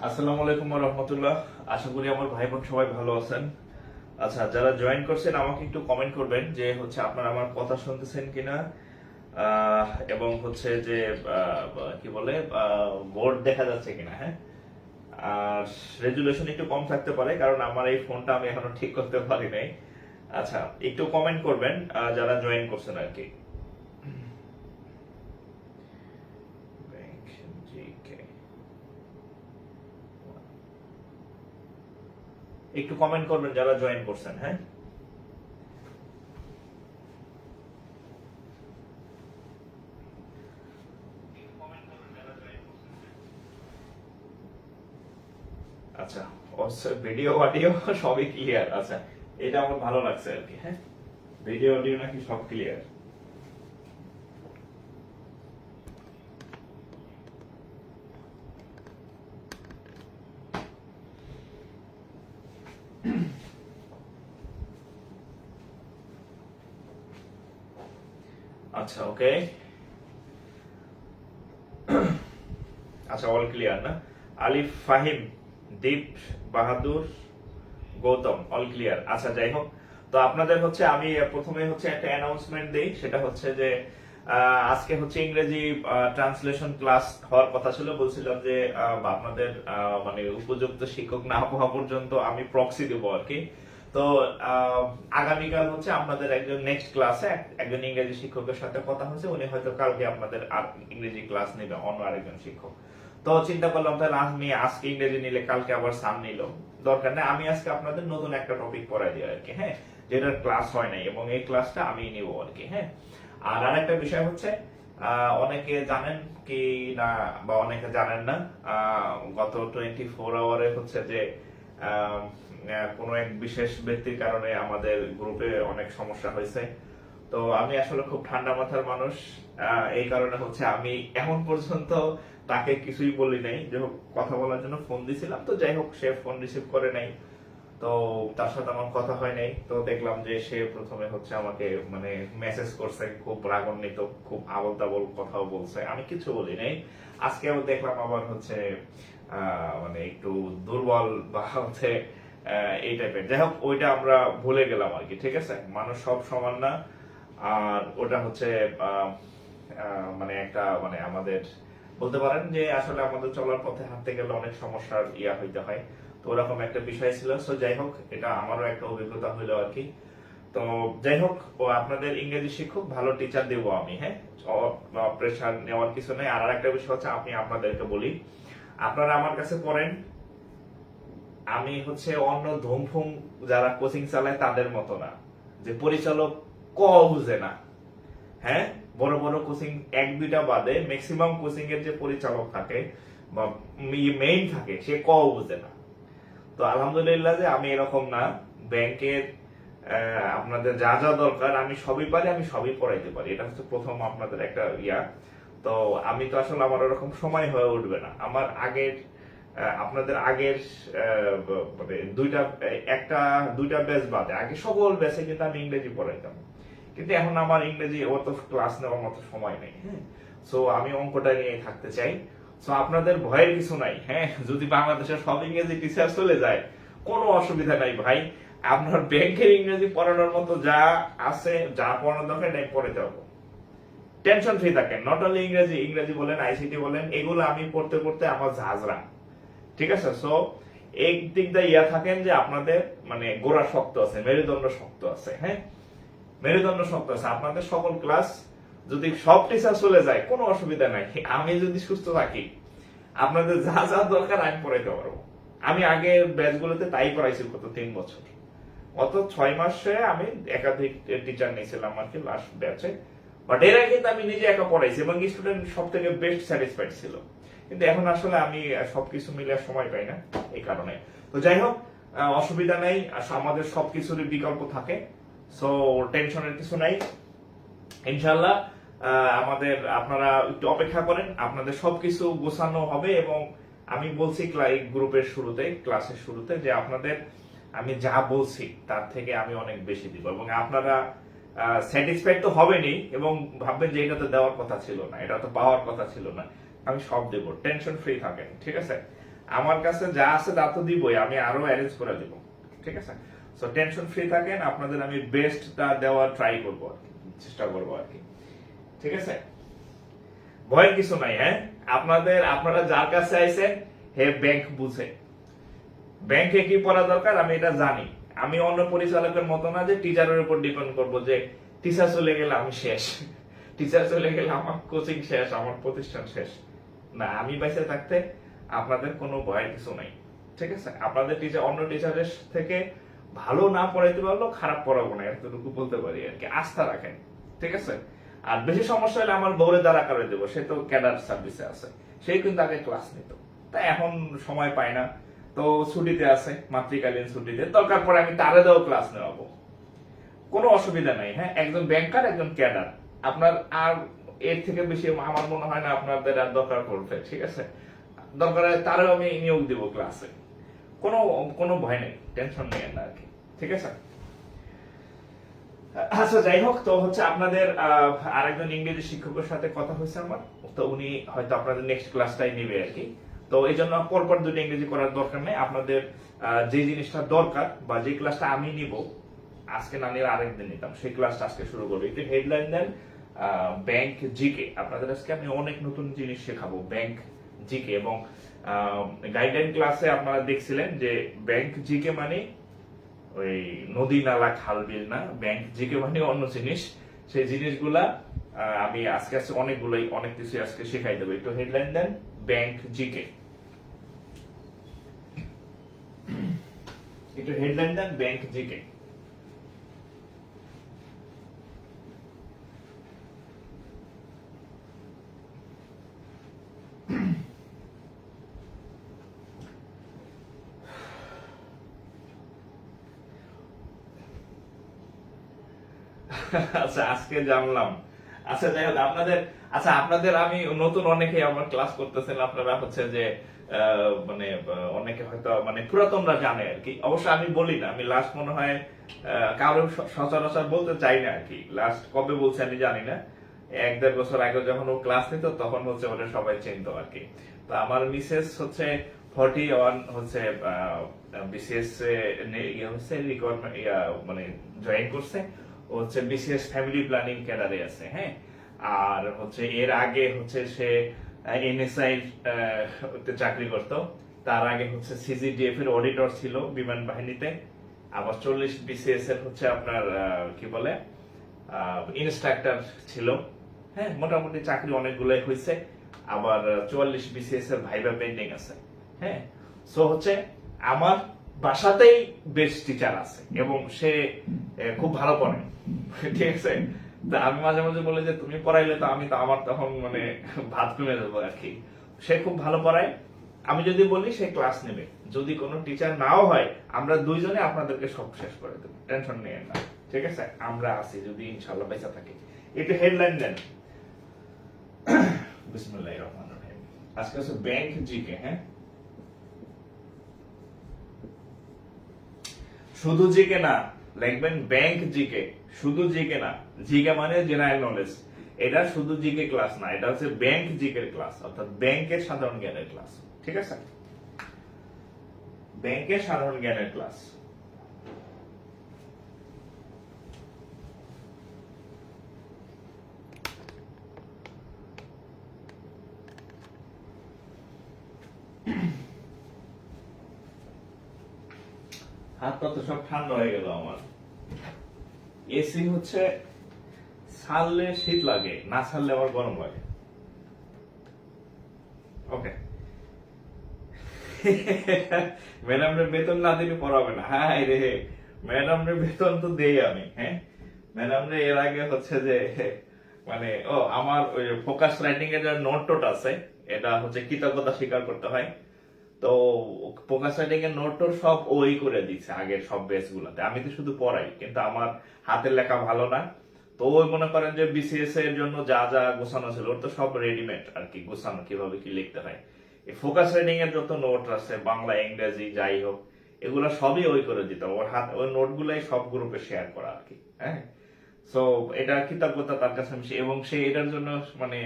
আসসালামু আলাইকুম ওয়া রাহমাতুল্লাহ। আশা করি আমার ভাই বোন সবাই ভালো আছেন। আচ্ছা, যারা জয়েন করছেন আমাকে একটু কমেন্ট করবেন যে আপনারা আমার কথা শুনতেছেন কিনা, এবং যে কি বলে বোর্ড দেখা যাচ্ছে কিনা। হ্যাঁ, আর রেজুলেশন একটু কম থাকতে পারে কারণ আমার এই ফোনটা আমি এখনো ঠিক করতে পারি নাই। আচ্ছা, একটু কমেন্ট করবেন যারা জয়েন করছেন আর কি। একটু কমেন্ট করবেন যারা জয়েন করছেন। হ্যাঁ, আচ্ছা, ভিডিও অডিও সবই ক্লিয়ার। আচ্ছা, এটা আমার ভালো লাগছে আর কি। হ্যাঁ, ভিডিও অডিও নাকি সব ক্লিয়ার। আচ্ছা, ওকে। আচ্ছা, অল ক্লিয়ার না? আলিফ, ফাহিম, দীপ, বাহাদুর, গৌতম অল ক্লিয়ার। আচ্ছা, যাই হোক, তো আপনাদের আমি প্রথমে একটা অ্যানাউন্সমেন্ট দেই। সেটা যে আজকে ইংরেজি ট্রান্সলেশন ক্লাস হওয়ার কথা ছিল। বলছিলাম যে আপনাদের মানে উপযুক্ত শিক্ষক না হওয়া পর্যন্ত আমি প্রক্সি দেবো আর কি। তো আগামীকাল আপনাদের একজন নেক্সট ক্লাসে একজন ইংরেজি শিক্ষকের সাথে কথা হয়েছে। উনি হয়তো কালকে আপনাদের ইংরেজি ক্লাস নেবে, অন্য আরেকজন শিক্ষক। তো চিন্তা করলাম তাহলে আমি আজকে ইংরেজি নিলে কালকে আবার সাম নিল, দরকার নেই। আমি আজকে আপনাদের নতুন একটা টপিক পড়াই দিই আর কি। হ্যাঁ, যেটার ক্লাস হয় নাই এবং এই ক্লাসটা আমি নিব আর কি। হ্যাঁ, আর আরেকটা বিষয় অনেকে জানেন কি না বা অনেকে জানেন না, গত 24 আওয়ারে যে কোনো এক বিশেষ ব্যক্তির কারণে আমাদের গ্রুপে অনেক সমস্যা হয়েছে। তো আমি আসলে খুব ঠান্ডা মাথার মানুষ, এই কারণে আমি এখন পর্যন্ত তাকে কিছুই বলি নাই। যে হোক, কথা বলার জন্য ফোন দিছিলাম, তো যাই হোক সে ফোন রিসিভ করে নাই। তো তার সাথে আমার কথা হয় নাই। তো দেখলাম যে সে প্রথমে আমাকে মানে মেসেজ করছে, খুব রাগান্বিত, খুব আবল তাবল কথাও বলছে, আমি কিছু বলি নাই। আজকে আবার দেখলাম আবার মানে একটু দুর্বল বা এই টাইপের। যাই হোক, ওইটা আমরা ভুলে গেলাম আর কি। ঠিক আছে, মানুষ সব সমান না। আর ওটা মানে একটা মানে আমাদের বলতে পারেন যে আসলে আমাদের চলার পথে হাঁটতে গেলে অনেক সমস্যার হইতে হয়। তো ওরকম একটা বিষয় ছিল। সো যাই হোক, এটা আমারও একটা অভিজ্ঞতা হইলো আর কি। তো যাই হোক, ও আপনাদের ইংরেজি শিক্ষক, ভালো টিচার দেবো আমি। হ্যাঁ, প্রেশার নেওয়ার কিছু নেই। আর একটা বিষয় আমি আপনাদেরকে বলি, আপনারা আমার কাছে পড়েন। আমি অন্য ধুমফুম যারা কোচিং চালায় তাদের মতো না, যে পরিচালক ক বুঝে না। হ্যাঁ, বড় বড় কোচিং এক দুইটা বাদে ম্যাক্সিমাম কোচিং এর যে পরিচালক থাকে বা মেইন থাকে, সে ক বুঝে না। তো আলহামদুলিল্লাহ যে আমি এরকম না। ব্যাংকের আপনাদের যা যা দরকার আমি সবই পারি, আমি সবই পড়াইতে পারি। এটা প্রথম আপনাদের একটা তো আমি তো আসলে আমার ওরকম সময় হয়ে উঠবে না। আমার আগের আপনাদের আগের মানে দুইটা ব্যাচ বাদে আগে সকল ব্যাচে কিন্তু আমি ইংরেজি পড়াইতাম। কিন্তু এখন আমার ইংরেজি অত ক্লাস নেওয়ার মতো সময় নেই। হ্যাঁ, সো আমি অঙ্কটা নিয়ে থাকতে চাই। সো আপনাদের ভয়ের কিছু নাই। হ্যাঁ, যদি বাংলাদেশের সব ইংরেজি টিচার চলে যায়, কোনো অসুবিধা নাই ভাই। আপনার ব্যাংকের ইংরেজি পড়ানোর মতো যা আছে, যা পড়ানোর দরকার নাই পড়াতে হবে। টেনশন ফ্রি থাকেন। নট অনলি ইংরেজি বলেন, আইসিটি বলেন, এগুলো আমি পড়তে পড়তে আমার ঝাঁঝরা। ঠিক আছে, সো এই দিক দিয়ে থাকেন যে আপনাদের মানে গোড়া শক্ত আছে, মেরুদণ্ড শক্ত আছে। হ্যাঁ, মেরুদণ্ড শক্ত আছে। আপনাদের সকল ক্লাস যদি সব টিচার চলে যায়, কোনো অসুবিধা নাই। আমি যদি সুস্থ থাকি, আপনাদের যা যা দরকার আমি পড়াইতে পারবো। আমি আগে ব্যাচগুলোতে তাই পড়াইছি গত 3 বছর। গত 6 মাসে আমি একাধিক টিচার নিয়েছিলাম আর কি লাস্ট ব্যাচে। বাট এর আগে আমি নিজে একা পড়াইছি এবং স্টুডেন্ট সব থেকে বেস্ট স্যাটিসফাইড ছিল। কিন্তু এখন আসলে আমি সবকিছু মিলে সময় পাই না, এই কারণে। তো যাই হোক, অসুবিধা নেই, আমাদের সবকিছুরই বিকল্প থাকে। সো টেনশনের কিছু নাই। ইনশাল্লাহ আমাদের আপনারা একটু অপেক্ষা করেন, আপনাদের সবকিছু গোছানো হবে। এবং আমি বলছি গ্রুপের শুরুতে, ক্লাসের শুরুতে, যে আপনাদের আমি যা বলছি তার থেকে আমি অনেক বেশি দিব এবং আপনারা স্যাটিসফাইড তো হবেনই এবং ভাববেন যে এটা তো দেওয়ার কথা ছিল না, এটা তো পাওয়ার কথা ছিল না। আমি সব দেব, টেনশন ফ্রি থাকেন। ঠিক আছে, আমার কাছে যা আছে তা তো দিবই, আমি আরো অ্যারেঞ্জ করে দিব, ঠিক আছে? সো টেনশন ফ্রি থাকেন, আপনাদের আমি বেস্টটা দেওয়ার ট্রাই করবো আর কি, চেষ্টা করবো আর কি, ঠিক আছে? ভয়ের কিছু নাই। হ্যাঁ, আপনারা যার কাছে আইছেন হে ব্যাংক বুঝে, ব্যাংকে কি পড়া দরকার আমি এটা জানি। আমি অন্য পরিচালকের মতো না যে টিচারের উপর ডিপেন্ড করব যে টিচার চলে গেলে আমি শেষ, টিচার চলে গেলে আমার কোচিং শেষ, আমার প্রতিষ্ঠান শেষ। না, আমি বেঁচে থাকতে আপনাদের কোনো ভয়ের কিছু নাই, ঠিক আছে? আপনাদের টিচার অন্য টিচারের থেকে ভালো না পড়াইতে পারলেও খারাপ পড়াবো না, এতটুকু বলতে পারি আর কি। আস্থা রাখেন, ঠিক আছে? আর বেশি সমস্যা হলে আমার বউরে দ্বারা করে দেবো, সে তো ক্যাডার সার্ভিসে আছে, সেই কিন্তু আগে ক্লাস নিত, তাই এখন সময় পায় না, তো ছুটিতে আছে, মাতৃকালীন ছুটিতে, দরকার পড়ে আমি তারে দেওয়া ক্লাস নেওয়াবো, কোনো অসুবিধা নাই। হ্যাঁ, একজন ব্যাংকার, একজন ক্যাডার, আপনার আর এর থেকে বেশি আমার মনে হয় না আপনাদের আর দরকার পড়বে, ঠিক আছে? দরকার তারও আমি নিয়োগ দিব ক্লাসে, কোনো কোনো ভয় নেই, টেনশন নেই না আর কি, ঠিক আছে? আচ্ছা, যাই হোক, তো হচ্ছে আপনাদের আরেকজন ইংরেজি শিক্ষকের সাথে কথা হয়েছে আমার, তো উনি হয়তো আপনাদের নেক্সট ক্লাসটাই নেবে আর কি। তো এই জন্য পরপর দুটো ইংরেজি করার দরকার নেই, আপনাদের যে জিনিসটা দরকার বা যে ক্লাসটা আমি নিব, আজকে না নিলে আরেকদিন নিতাম, সেই ক্লাসটা আজকে শুরু করবো। একটু হেডলাইন দেন, ব্যাংক জিকে। আপনাদের আজকে আমি অনেক নতুন জিনিস শেখাবো ব্যাংক জিকে, এবং গাইডলাইন ক্লাসে আপনারা দেখছিলেন যে ব্যাংক জিকে মানে ওই নদী নালা খাল বিল না, ব্যাংক জিকে মানে অন্য জিনিস। সেই জিনিসগুলা আমি আজকে অনেক কিছু আজকে শেখাই দেবো। একটু হেডলাইন দেন, ব্যাংক জিকে। একটু হেডলাইন দেন, ব্যাংক জিকে। আচ্ছা, আজকে জানলাম। আচ্ছা, যাই হোক, আপনাদের আমি নতুন অনেকে আমার ক্লাস করতেছেন, আপনারা হচ্ছে যে মানে অনেকে হয়তো মানে পুরাতনরা জানে আর কি। অবশ্য আমি বলি না, আমি লাস্ট মনে হয় কারো সচরাচর বলতে চাই না আর কি। লাস্ট কবে বলছে আমি জানি না, 1-1.5 বছর আগে যখন ও ক্লাস নিত তখন হচ্ছে ওটা সবাই চিনত আর কি। তো আমার মিসেস হচ্ছে 41 হচ্ছে বিসিএস হচ্ছে রিকোয়ারমেন্ট মানে জয়েন করছে, ও হচ্ছে বিসিএস ফ্যামিলি প্ল্যানিং ক্যাডারে আছে। হ্যাঁ, আর হচ্ছে এর আগে হচ্ছে সে এনএসআই চাকরি করতো, তার আগে হচ্ছে সিজিডিএফ এর অডিটর ছিল বিমান বাহিনীতে, আবার 40 বিসিএস এর হচ্ছে আপনার কি বলে ইনস্ট্রাক্টর ছিল। হ্যাঁ, মোটামুটি চাকরি অনেকগুলাই হয়েছে, আবার 44 বিসিএস এর ভাইবা পেন্ডিং আছে। হ্যাঁ, সো হচ্ছে আমার বাসাতেই বেস্ট টিচার আছে এবং সে খুব ভালো পড়ায়, ঠিক আছে? তা আমি মাঝে মাঝে বলি যে তুমি পড়াইলে তো আমি তো আমার তখন মানে ভাত কমে যাবো আর কি। সে খুব ভালো পড়ায়, আমি যদি বলি সে ক্লাস নেবে, যদি কোনো টিচার নাও হয় আমরা দুইজনে আপনাদেরকে সব শেষ করে দেবো, টেনশন নেই না, ঠিক আছে? আমরা আছি যদি ইনশাআল্লাহ বেঁচে থাকি। একটু হেডলাইন দেন, বিসমিল্লাহির রহমানির রহিম। আজকে হচ্ছে ব্যাংক জিকে। হ্যাঁ, শুধু জিকে না, লিখবেন ব্যাংক জিকে, শুধু জিকে না, জিকে মানে জেনারেল নলেজ। এটা শুধু জিকে ক্লাস না, এটা হচ্ছে ব্যাংক জিকে ক্লাস, অর্থাৎ ব্যাংকের সাধারণ জ্ঞানের ক্লাস, ঠিক আছে? ব্যাংকের সাধারণ জ্ঞানের ক্লাস। হাত পা তো সব ঠান্ডা হয়ে গেল আমার। এসি হচ্ছে ছাড়লে শীত লাগে, না ছাড়লে আবার গরম লাগে। ওকে, ম্যাডামের বেতন না দিলে পড়াবে না। হ্যাঁ রে, ম্যাডামের বেতন তো দেই আমি। হ্যাঁ, ম্যাডামরে এর আগে হচ্ছে যে মানে আমার ওই ফোকাস রাইটিং এর যে নোট টোট আছে, এটা হচ্ছে কৃতজ্ঞতা স্বীকার করতে হয়। তো ফোকাস রাইটিং এর নোট টোট সব ওই করে দিচ্ছে আগের সব বেস গুলাতে, আমি তো শুধু পড়াই, কিন্তু আমার হাতের লেখা ভালো না। তো ওই মনে করেন যে বিসিএস এর জন্য যা যা গোছানো ছিল ওর তো সব রেডিমেড আর কি, গোছানো কিভাবে কি লিখতে হয়। এই ফোকাস রিডিং এর যত নোট আছে বাংলা ইংরেজি যাই হোক, এগুলো সবই ওই করে দিত, ওই নোট গুলাই সব গ্রুপে শেয়ার করা আর কি। হ্যাঁ, সো এটা কৃতজ্ঞতা তার কাছে আমি, এবং সে এটার জন্য মানে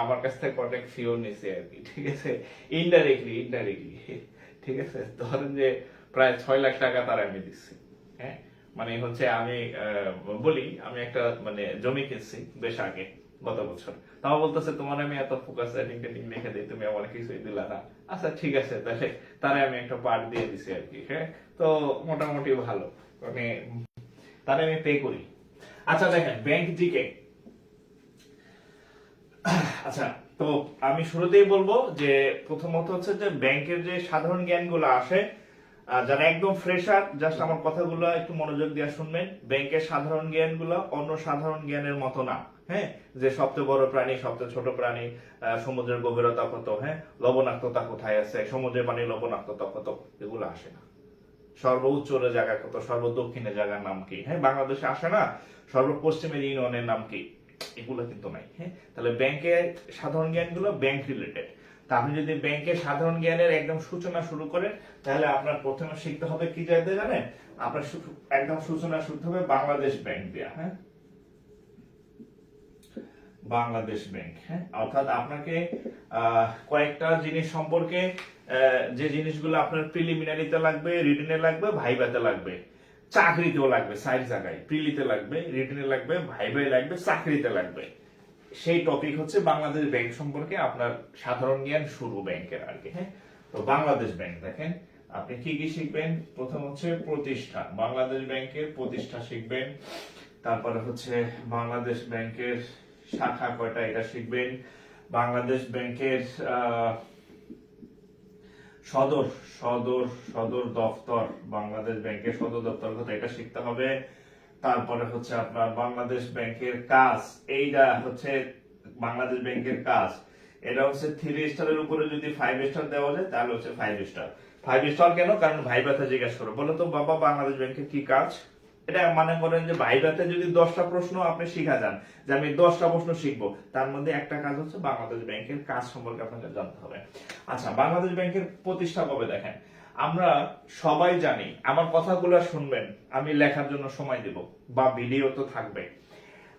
আমার কাছ থেকে অনেক ফিও নিছে আর কি, ঠিক আছে? ইনডাইরেক্টলি ঠিক আছে, ধরেন যে প্রায় 6 লাখ টাকা তার আমি দিচ্ছি। হ্যাঁ, মানে হচ্ছে আমি বলি আমি একটা মানে জমি কিনছি বেশ আগে গত বছর, তাও বলতেছে তোমার আমি এত ফোকাস রেটিং টেটিং লিখে দিই, তুমি আমার কিছুই দিলা না। আচ্ছা ঠিক আছে, তাহলে তারে আমি একটা পার্ট দিয়ে দিছি আর কি। হ্যাঁ, তো মোটামুটি ভালো, মানে তারে আমি পে করি। আচ্ছা দেখেন ব্যাংক জিকে, আচ্ছা তো আমি শুরুতেই বলবো যে প্রথমত হচ্ছে যে ব্যাংকের যে সাধারণ জ্ঞানগুলো আসে, যারা একদম ফ্রেশার জাস্ট আমার কথাগুলো একটু মনোযোগ দিয়ে শুনবেন। ব্যাংকের সাধারণ জ্ঞানগুলো অন্য সাধারণ জ্ঞানের মতো না। হ্যাঁ, যে সবচেয়ে বড় প্রাণী, সবচেয়ে ছোট প্রাণী, সমুদ্রের গভীরতা কত, হ্যাঁ লবণাক্ততা কোথায় আছে, সমুদ্রের পানির লবণাক্ততা কত, এগুলো আসে না। সর্বোচ্চের জায়গা কত, সর্বদক্ষিণের জায়গার নাম কি, হ্যাঁ বাংলাদেশে আসে না, সর্বপশ্চিমের ইউনিয়নের নাম কি, এগুলো কিন্তু নাই। হ্যাঁ, তাহলে ব্যাংকের সাধারণ জ্ঞানগুলো ব্যাংক রিলেটেড। তা আপনি যদি ব্যাংকের সাধারণ জ্ঞানের একদম সূচনা শুরু করেন, তাহলে আপনার প্রথমে শিখতে হবে কি জানতে জানেন, আপনার একদম সূচনা শুরু হবে বাংলাদেশ ব্যাংক দেয়া। হ্যাঁ, বাংলাদেশ ব্যাংক। হ্যাঁ, অর্থাৎ আপনাকে কয়েকটা জিনিস সম্পর্কে, যে জিনিসগুলো আপনার প্রিলিমিনারিতে লাগবে, রিটেনে লাগবে, ভাইভাতে লাগবে, চাকরিতেও লাগবে, 4 জায়গায় প্রিলিতে লাগবে, রিটেনে লাগবে, ভাইভায় লাগবে, চাকরিতে লাগবে, সেই টপিক হচ্ছে বাংলাদেশ ব্যাংক সম্পর্কে আপনার সাধারণ জ্ঞান শুরু ব্যাংকের আর কি। হ্যাঁ, তো বাংলাদেশ ব্যাংক দেখেন আপনি কি কি শিখবেন। প্রথম হচ্ছে প্রতিষ্ঠান, বাংলাদেশ ব্যাংকের প্রতিষ্ঠা শিখবেন। তারপরে হচ্ছে বাংলাদেশ ব্যাংকের শাখা কয়টা এটা শিখবেন। বাংলাদেশ ব্যাংকের সদর সদর সদর দপ্তর, বাংলাদেশ ব্যাংকের সদর দপ্তর কথা এটা শিখতে হবে। তারপরে হচ্ছে আপনার বাংলাদেশ ব্যাংকের কাজ, এইটা হচ্ছে বাংলাদেশ ব্যাংকের কাজ, এটা হচ্ছে 3 স্টারের উপরে যদি 5 স্টার দেওয়া যায় তাহলে হচ্ছে 5 স্টার। 5 স্টার কেন, কারণ ভাইভাতে জিজ্ঞাসা করো, বলো তো বাবা বাংলাদেশ ব্যাংকের কি কাজ। এটা মানে করেন যে ভাইভাতে যদি 10টা প্রশ্ন আপনি শিখা যান, যে আমি 10টা প্রশ্ন শিখবো, তার মধ্যে একটা কাজ হচ্ছে বাংলাদেশ ব্যাংকের কাজ সম্পর্কে আপনাকে জানতে হবে। আচ্ছা, বাংলাদেশ ব্যাংকের প্রতিষ্ঠা কবে দেখেন, আমরা সবাই জানি, আমার কথাগুলো শুনবেন, আমি লেখার জন্য সময় দেব বা ভিডিও তো থাকবে।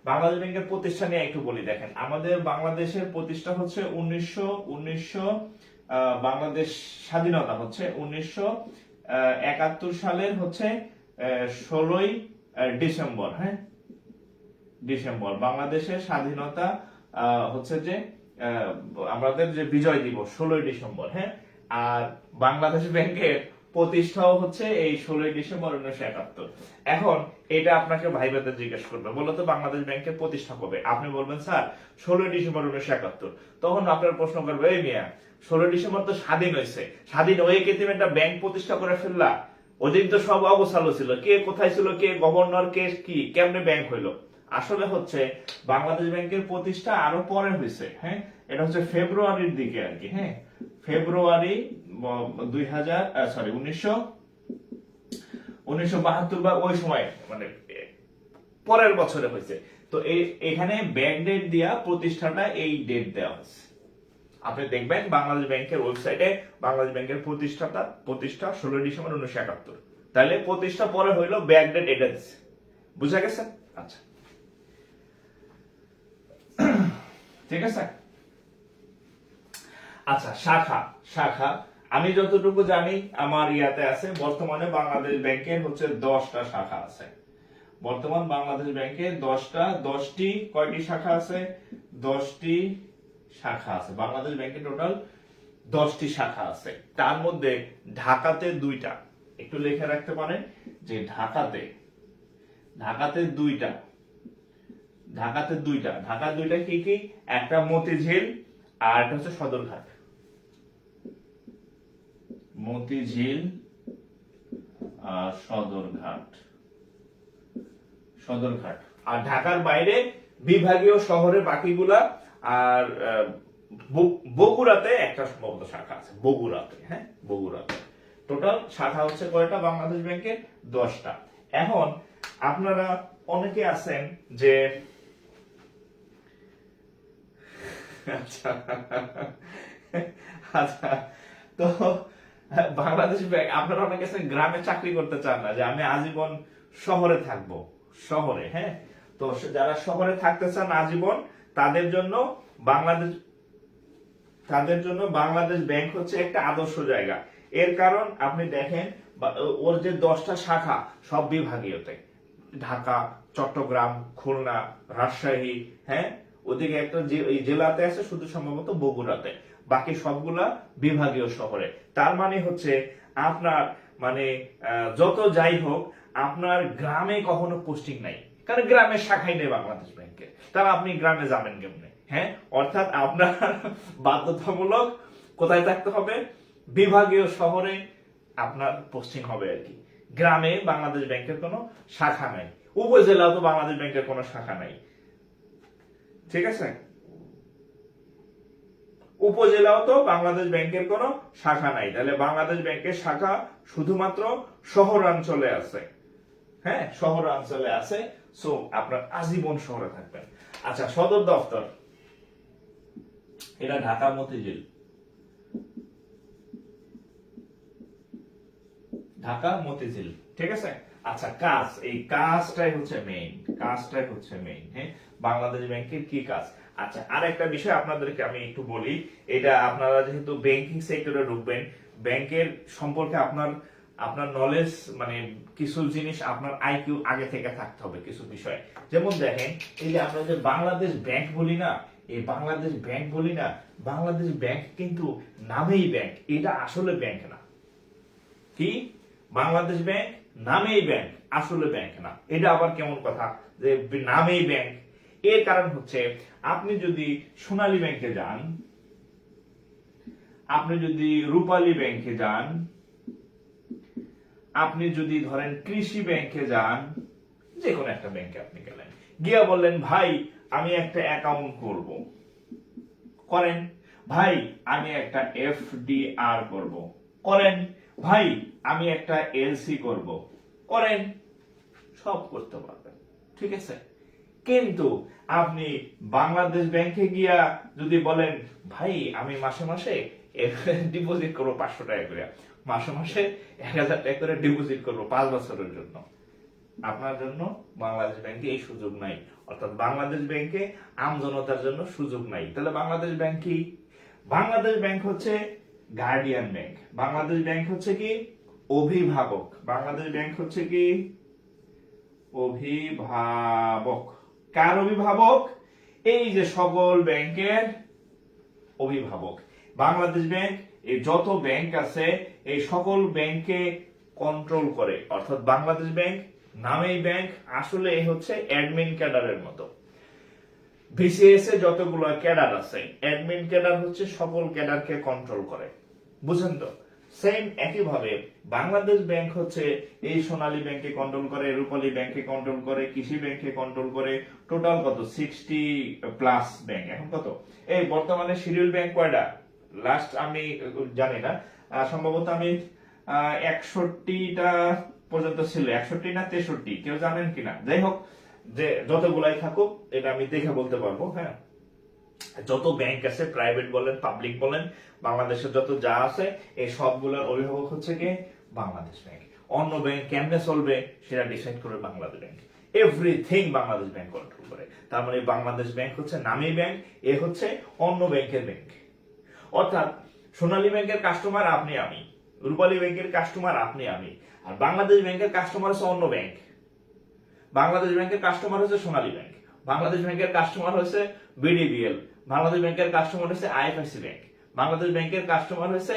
বাংলাদেশ ব্যাংকের প্রতিষ্ঠা নিয়ে একটু বলি। দেখেন আমাদের বাংলাদেশের প্রতিষ্ঠা হচ্ছে 1900 বাংলাদেশ স্বাধীনতা হচ্ছে 1971 সালের হচ্ছে 16ই ডিসেম্বর। হ্যাঁ, ডিসেম্বর বাংলাদেশের স্বাধীনতা হচ্ছে যে আমাদের যে বিজয় দিবস 16ই ডিসেম্বর। হ্যাঁ, আর বাংলাদেশ ব্যাংকের প্রতিষ্ঠাও হচ্ছে এই 16ই ডিসেম্বর 1971। এখন এটা আপনাকে ভাইভাতে জিজ্ঞেস করবে, বলতো বাংলাদেশ ব্যাংকের প্রতিষ্ঠা কবে, আপনি বলবেন স্যার 16ই ডিসেম্বর 1971। তখন আপনার প্রশ্ন করবে, এই মিয়া 16ই ডিসেম্বর তো স্বাধীন হয়েছে, স্বাধীন হয়ে কি তুমি একটা ব্যাংক প্রতিষ্ঠা করে ফেললা, ওদিন তো সব অগোছালো ছিল, কে কোথায় ছিল, কে গভর্নর, কে কি কেমনে ব্যাংক হইলো। আসলে হচ্ছে বাংলাদেশ ব্যাংকের প্রতিষ্ঠা আরো পরে হয়েছে। হ্যাঁ, এটা হচ্ছে ফেব্রুয়ারির দিকে আর কি। হ্যাঁ, ফেব্রুয়ারি 1972 বা ওই সময় মানে পরের বছরে হয়েছে। তো এখানে ব্যাংক ডেট দিয়া প্রতিষ্ঠাটা এই ডেট দেওয়া হয়েছে। আপনি দেখবেন বাংলাদেশ ব্যাংকের ওয়েবসাইটে বাংলাদেশ ব্যাংকের প্রতিষ্ঠা 16 ডিসেম্বর 1971। তাহলে প্রতিষ্ঠা পরে হইলো, ব্যাংক ডেট এটা দিচ্ছে। বুঝা গেছে? আচ্ছা ঠিক আছে। আচ্ছা, শাখা শাখা আমি যতটুকু জানি আমার ইয়াতে আছে, বর্তমানে বাংলাদেশ ব্যাংকের হচ্ছে 10টা শাখা আছে। বর্তমান বাংলাদেশ ব্যাংকে 10টি কয়টি শাখা আছে, 10টি শাখা আছে। বাংলাদেশ ব্যাংকে টোটাল 10টি শাখা আছে। তার মধ্যে ঢাকাতে 2টা, একটু লিখে রাখতে পারেন যে ঢাকাতে 2টা, ঢাকার 2টা কি কি, একটা মতিঝিল আর একটা হচ্ছে সদরঘাট। মতিঝিল আর সদরঘাট। আর ঢাকার বাইরে বিভাগীয় শহরে বাকিগুলা, আর বগুড়াতে একটা সম্ভবত শাখা আছে, বগুড়াতে। হ্যাঁ, বগুড়াতে টোটাল শাখা হচ্ছে কয়টা বাংলাদেশ ব্যাংকের, 10টা। এখন আপনারা অনেকে আছেন যে আচ্ছা আচ্ছা, তো বাংলাদেশ ব্যাংক, আপনারা অনেকে আছেন গ্রামে চাকরি করতে চান না, যে আমি আজীবন শহরে থাকবো, শহরে। হ্যাঁ, তো যারা শহরে থাকতে চান আজীবন, তাদের জন্য বাংলাদেশ ব্যাংক হচ্ছে একটা আদর্শ জায়গা। এর কারণ আপনি দেখেন ওর যে 10টা শাখা সব বিভাগীয়তে, ঢাকা, চট্টগ্রাম, খুলনা, রাজশাহী, হ্যাঁ, ওদিকে একটা জেলাতে আছে শুধু সম্ভবত বগুড়াতে, বাকি সবগুলা বিভাগীয় শহরে। তার মানে হচ্ছে আপনার মানে যত যাই হোক আপনার গ্রামে কখনো পোস্টিং নাই, কারণ গ্রামের শাখাই নেই বাংলাদেশ ব্যাংকের, তাহলে আপনি গ্রামে যাবেন কেমনে? হ্যাঁ, অর্থাৎ আপনার বাধ্যতামূলক কোথায় থাকতে হবে? বিভাগীয় শহরে আপনার পোস্টিং হবে আর কি। গ্রামে বাংলাদেশ ব্যাংকের কোনো শাখা নাই, উপজেলাও তো বাংলাদেশ ব্যাংকের কোনো শাখা নাই, ঠিক আছে? উপজেলাও তো বাংলাদেশ ব্যাংকের কোনো শাখা নাই, তাহলে বাংলাদেশ ব্যাংকের শাখা শুধুমাত্র শহরাঞ্চলে আছে। হ্যাঁ, শহরাঞ্চলে আছে, সো আপনার আজীবন শহরে থাকবেন। আচ্ছা, সদর দপ্তর এটা ঢাকা মতিঝিল, ঢাকা মতিঝিল, ঠিক আছে? আচ্ছা, কাজ, এই কাজটাই হচ্ছে মেইন, কাজটাই হচ্ছে মেইন। হ্যাঁ, বাংলাদেশ ব্যাংকের কি কাজ? আচ্ছা, আর একটা বিষয় আপনাদেরকে আমি একটু বলি, এটা আপনারা যেহেতু ব্যাংকিং সেক্টরে ঢুকবেন, ব্যাংকের সম্পর্কে আপনার আপনার নলেজ মানে কিছু জিনিস আপনার আইকিউ আগে থেকে থাকতে হবে কিছু বিষয়। যেমন দেখেন, এই যে আমরা যে বাংলাদেশ ব্যাংক বলি না, এই বাংলাদেশ ব্যাংক বলি না, বাংলাদেশ ব্যাংক কিন্তু নামেই ব্যাংক, এটা আসলে ব্যাংক না। কি? বাংলাদেশ ব্যাংক নামেই ব্যাংক, আসলে ব্যাংক না। এটা আবার কেমন কথা যে নামেই ব্যাংক? এর কারণ হচ্ছে আপনি যদি সোনালী ব্যাংকে যান, আপনি যদি রূপালী ব্যাংকে যান, আপনি যদি ধরেন কৃষি ব্যাংকে যান, যে কোনো একটা ব্যাংকে আপনি গেলেন, গিয়া বললেন ভাই আমি একটা অ্যাকাউন্ট করব, করেন। ভাই আমি একটা এফডিআর করব, করেন। ভাই আমি একটা এলসি করব, করেন। সব করতে পারবেন, ঠিক আছে? কিন্তু আপনি বাংলাদেশ ব্যাংকে গিয়া যদি বলেন ভাই আমি মাসে মাসে ডিপোজিট করবো 500 টাকা করে, মাসে মাসে 1000 টাকা করে ডিপোজিট করবো 5 বছরের জন্য, আপনার জন্য বাংলাদেশ ব্যাংকে এই সুযোগ নাই। অর্থাৎ বাংলাদেশ ব্যাংকে আমজনতার জন্য সুযোগ নাই। তাহলে বাংলাদেশ ব্যাংক কি? বাংলাদেশ ব্যাংক হচ্ছে গার্ডিয়ান ব্যাংক, বাংলাদেশ ব্যাংক হচ্ছে কি অভিভাবক, বাংলাদেশ ব্যাংক হচ্ছে কি অভিভাবক। কার অভিভাবক? এই যে সকল ব্যাংকের অভিভাবক। বাংলাদেশ ব্যাংক এই যত ব্যাংক আছে এই সকল ব্যাংকে কন্ট্রোল করে, অর্থাৎ বাংলাদেশ ব্যাংক নামেই ব্যাংক, আসলে এই হচ্ছে অ্যাডমিন ক্যাডারের মতো। বিসিএস এ যতগুলো ক্যাডার আছে, অ্যাডমিন ক্যাডার হচ্ছে সকল ক্যাডারকে কন্ট্রোল করে, বুঝেন তো? সেম একই ভাবে বাংলাদেশ ব্যাংক হচ্ছে এই সোনালী ব্যাংকে কন্ট্রোল করে, রূপালী ব্যাংকে কন্ট্রোল করে, কৃষি ব্যাংকে কন্ট্রোল করে, টোটাল কত 60+ ব্যাংক। এখন কত এই বর্তমানে শিডিউল ব্যাংক কয়টা লাস্ট আমি জানি না, সম্ভবত আমি 61টা পর্যন্ত ছিল, 61 না 63, কেউ জানেন কিনা? যাই হোক, যে যতগুলাই থাকুক এটা আমি দেখে বলতে পারবো। হ্যাঁ, যত ব্যাংক আছে প্রাইভেট বলেন পাবলিক বলেন, বাংলাদেশের যত যা আছে এই সবগুলোর অভিভাবক হচ্ছে কি বাংলাদেশ ব্যাংক। অন্য ব্যাংক কেমনে চলবে সেটা ডিসাইড করে Bangladesh bank, everything Bangladesh bank control করে। তার মানে বাংলাদেশ ব্যাংক হচ্ছে নামী ব্যাংক, এ হচ্ছে অন্য ব্যাংকের ব্যাংক। অর্থাৎ সোনালী ব্যাংকের কাস্টমার আপনি আমি, রূপালী ব্যাংকের কাস্টমার আপনি আমি, আর বাংলাদেশ ব্যাংকের কাস্টমার হচ্ছে অন্য ব্যাংক। বাংলাদেশ ব্যাংকের কাস্টমার হচ্ছে সোনালী ব্যাংক, বাংলাদেশ ব্যাংকের কাস্টমার হচ্ছে বিডিবিএল, বাংলাদেশ ব্যাংকের কাস্টমার হচ্ছে আইএফআইসি ব্যাংক, বাংলাদেশ ব্যাংকের কাস্টমার হচ্ছে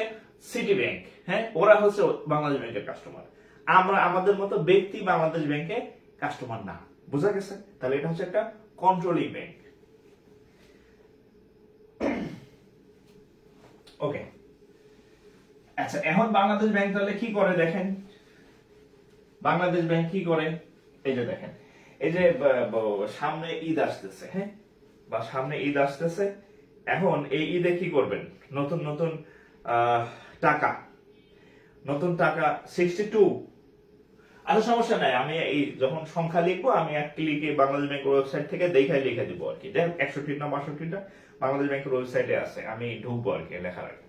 সিটি ব্যাংক। হ্যাঁ, ওরা হচ্ছে বাংলাদেশ ব্যাংকের কাস্টমার। আমরা আমাদের মতো ব্যক্তি বাংলাদেশ ব্যাংকে কাস্টমার না, বোঝা গেছে? তাহলে এটা হচ্ছে একটা কন্ট্রোলিং ব্যাংক। ওকে, আচ্ছা, এখন বাংলাদেশ ব্যাংক তাহলে কি করে দেখেন, বাংলাদেশ ব্যাংক কি করে? এই যে দেখেন, এই যে সামনে ঈদ আসতেছে, হ্যাঁ, বা সামনে ঈদ আসতেছে, এখন এই ঈদে কি করবেন? নতুন নতুন টাকা, নতুন টাকা 62। আচ্ছা, সমস্যা নাই, আমি এই যখন সংখ্যা লিখবো আমি এক ক্লিকে বাংলাদেশ ব্যাংকের ওয়েবসাইট থেকে দেখাই লিখে দিব আর কি। দেখ 61 না 62টা বাংলাদেশ ব্যাংকের ওয়েবসাইটে আছে, আমি ঢুকবো আর কি লেখার আগে।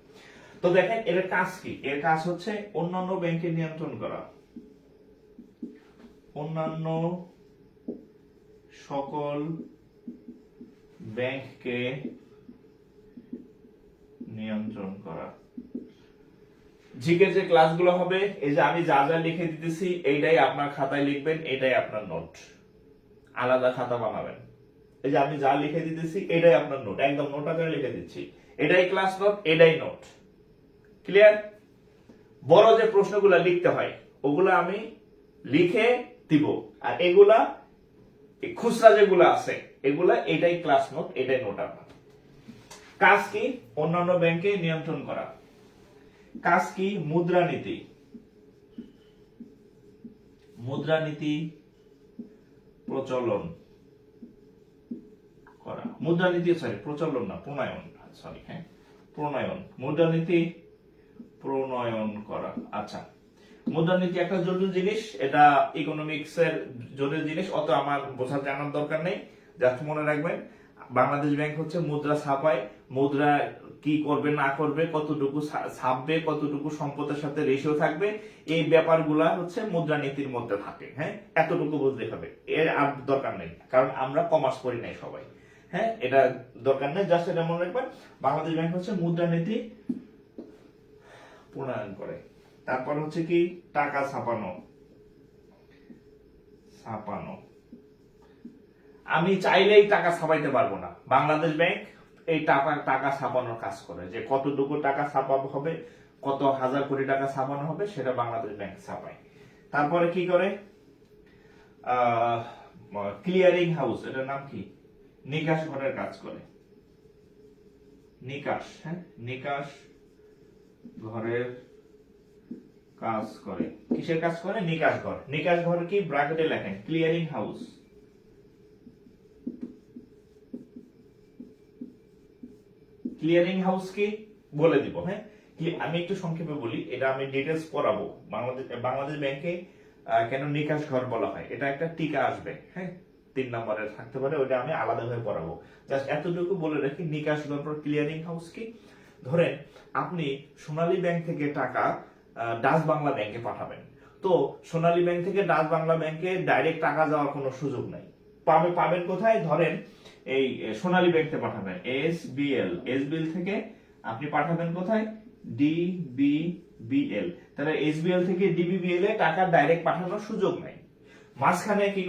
তো দেখেন এর কাজ কি? এর কাজ হচ্ছে অন্যান্য ব্যাংকে নিয়ন্ত্রণ করা, অন্যান্য সকল ব্যাংককে নিয়ন্ত্রণ করা, জিকে যে ক্লাসগুলো হবে, এই যে আমি যা যা লিখে দিতেছি এইটাই আপনার খাতায় লিখবেন, এটাই আপনার নোট, আলাদা খাতা বানাবেন। এই যে আমি যা লিখে দিতেছি এটাই আপনার নোট, একদম নোট আকারে লিখে দিচ্ছি, এটাই ক্লাস নোট, এটাই নোট। ক্লিয়ার? বড় যে প্রশ্নগুলো লিখতে হয় ওগুলো আমি লিখে দিব, আর এগুলা খুচরা যেগুলো আছে এগুলা এটাই ক্লাস নোট, এটাই নোট আপনার। কাজ কি? অন্যান্য ব্যাংকে নিয়ন্ত্রণ করা। কাজ কি? মুদ্রানীতি, মুদ্রানীতি প্রচলন করা। মুদ্রানীতি প্রচলন না, প্রণয়ন, হ্যাঁ প্রণয়ন, মুদ্রানীতি প্রণয়ন করা। আচ্ছা, মুদ্রানীতি একটা জটিল জিনিস, এটা ইকোনমিক্স এর জটিল জিনিস, অত আমার বোঝা জানার দরকার নেই। জাস্ট মনে রাখবেন বাংলাদেশ ব্যাংক হচ্ছে মুদ্রা ছাপায়, মুদ্রা কি করবে না করবে, কতটুকু ছাপবে, কতটুকু সম্পদের সাথে রেশিও থাকবে, এই ব্যাপারগুলা হচ্ছে মুদ্রানীতির মধ্যে থাকে। হ্যাঁ, এতটুকু বুঝতে হবে, এর আর দরকার নেই, কারণ আমরা কমার্স পড়ি নাই সবাই। হ্যাঁ, এটা দরকার নেই, জাস্ট এটা মনে রাখবেন বাংলাদেশ ব্যাংক হচ্ছে মুদ্রানীতি প্রণয়ন করে। তারপর হচ্ছে কি? টাকা ছাপানো। ছাপানো, আমি চাইলেই টাকা ছাপাইতে পারবো না, বাংলাদেশ ব্যাংক এই টাকা ছাপানোর কাজ করে, যে কতটুকু টাকা ছাপানো হবে, কত হাজার কোটি টাকা ছাপানো হবে, সেটা বাংলাদেশ ব্যাংক ছাপায়। তারপরে কি করে? ক্লিয়ারিং হাউস, এটার নাম কি? নিকাশ ঘরের কাজ করে। নিকাশ, হ্যাঁ নিকাশ ঘরের কাজ করে। কিসের কাজ করে? নিকাশ ঘর। নিকাশ ঘর কি? ব্র্যাকেটে লেখেন ক্লিয়ারিং হাউস। ক্লিয়ারিং হাউস কি বলে দিব। হ্যাঁ, আমি একটু সংক্ষেপে বলি, এটা আমি ডিটেলস পড়াবো। বাংলাদেশ ব্যাংকে কেন নিকাশ ঘর বলা হয়, এটা একটা টিকা আসবে। হ্যাঁ, 3 নম্বরে থাকতে পারে, ওটা আমি আলাদাভাবে পড়াবো। জাস্ট এতটুকু বলে রাখি, নিকাশ ঘর ক্লিয়ারিং হাউস কি? ধরেন আপনি সোনালী ব্যাংক থেকে টাকা ডাচ বাংলা ব্যাংকে পাঠাবেন, তো সোনালী ব্যাংক থেকে ডাচ বাংলা ব্যাংকে ডাইরেক্ট টাকা যাওয়ার কোনো সুযোগ নাই। পাবেন কোথায়? ধরেন এই সোনালী ব্যাংকে পাঠাবেন, এসবিএল থেকে আপনি পাঠাবেন কোথায়? ডিবিবিএল। তাহলে এসবিএল থেকে ডিবিবিএল এ টাকা ডাইরেক্ট পাঠানোর সুযোগ নাই। মাঝখানে কি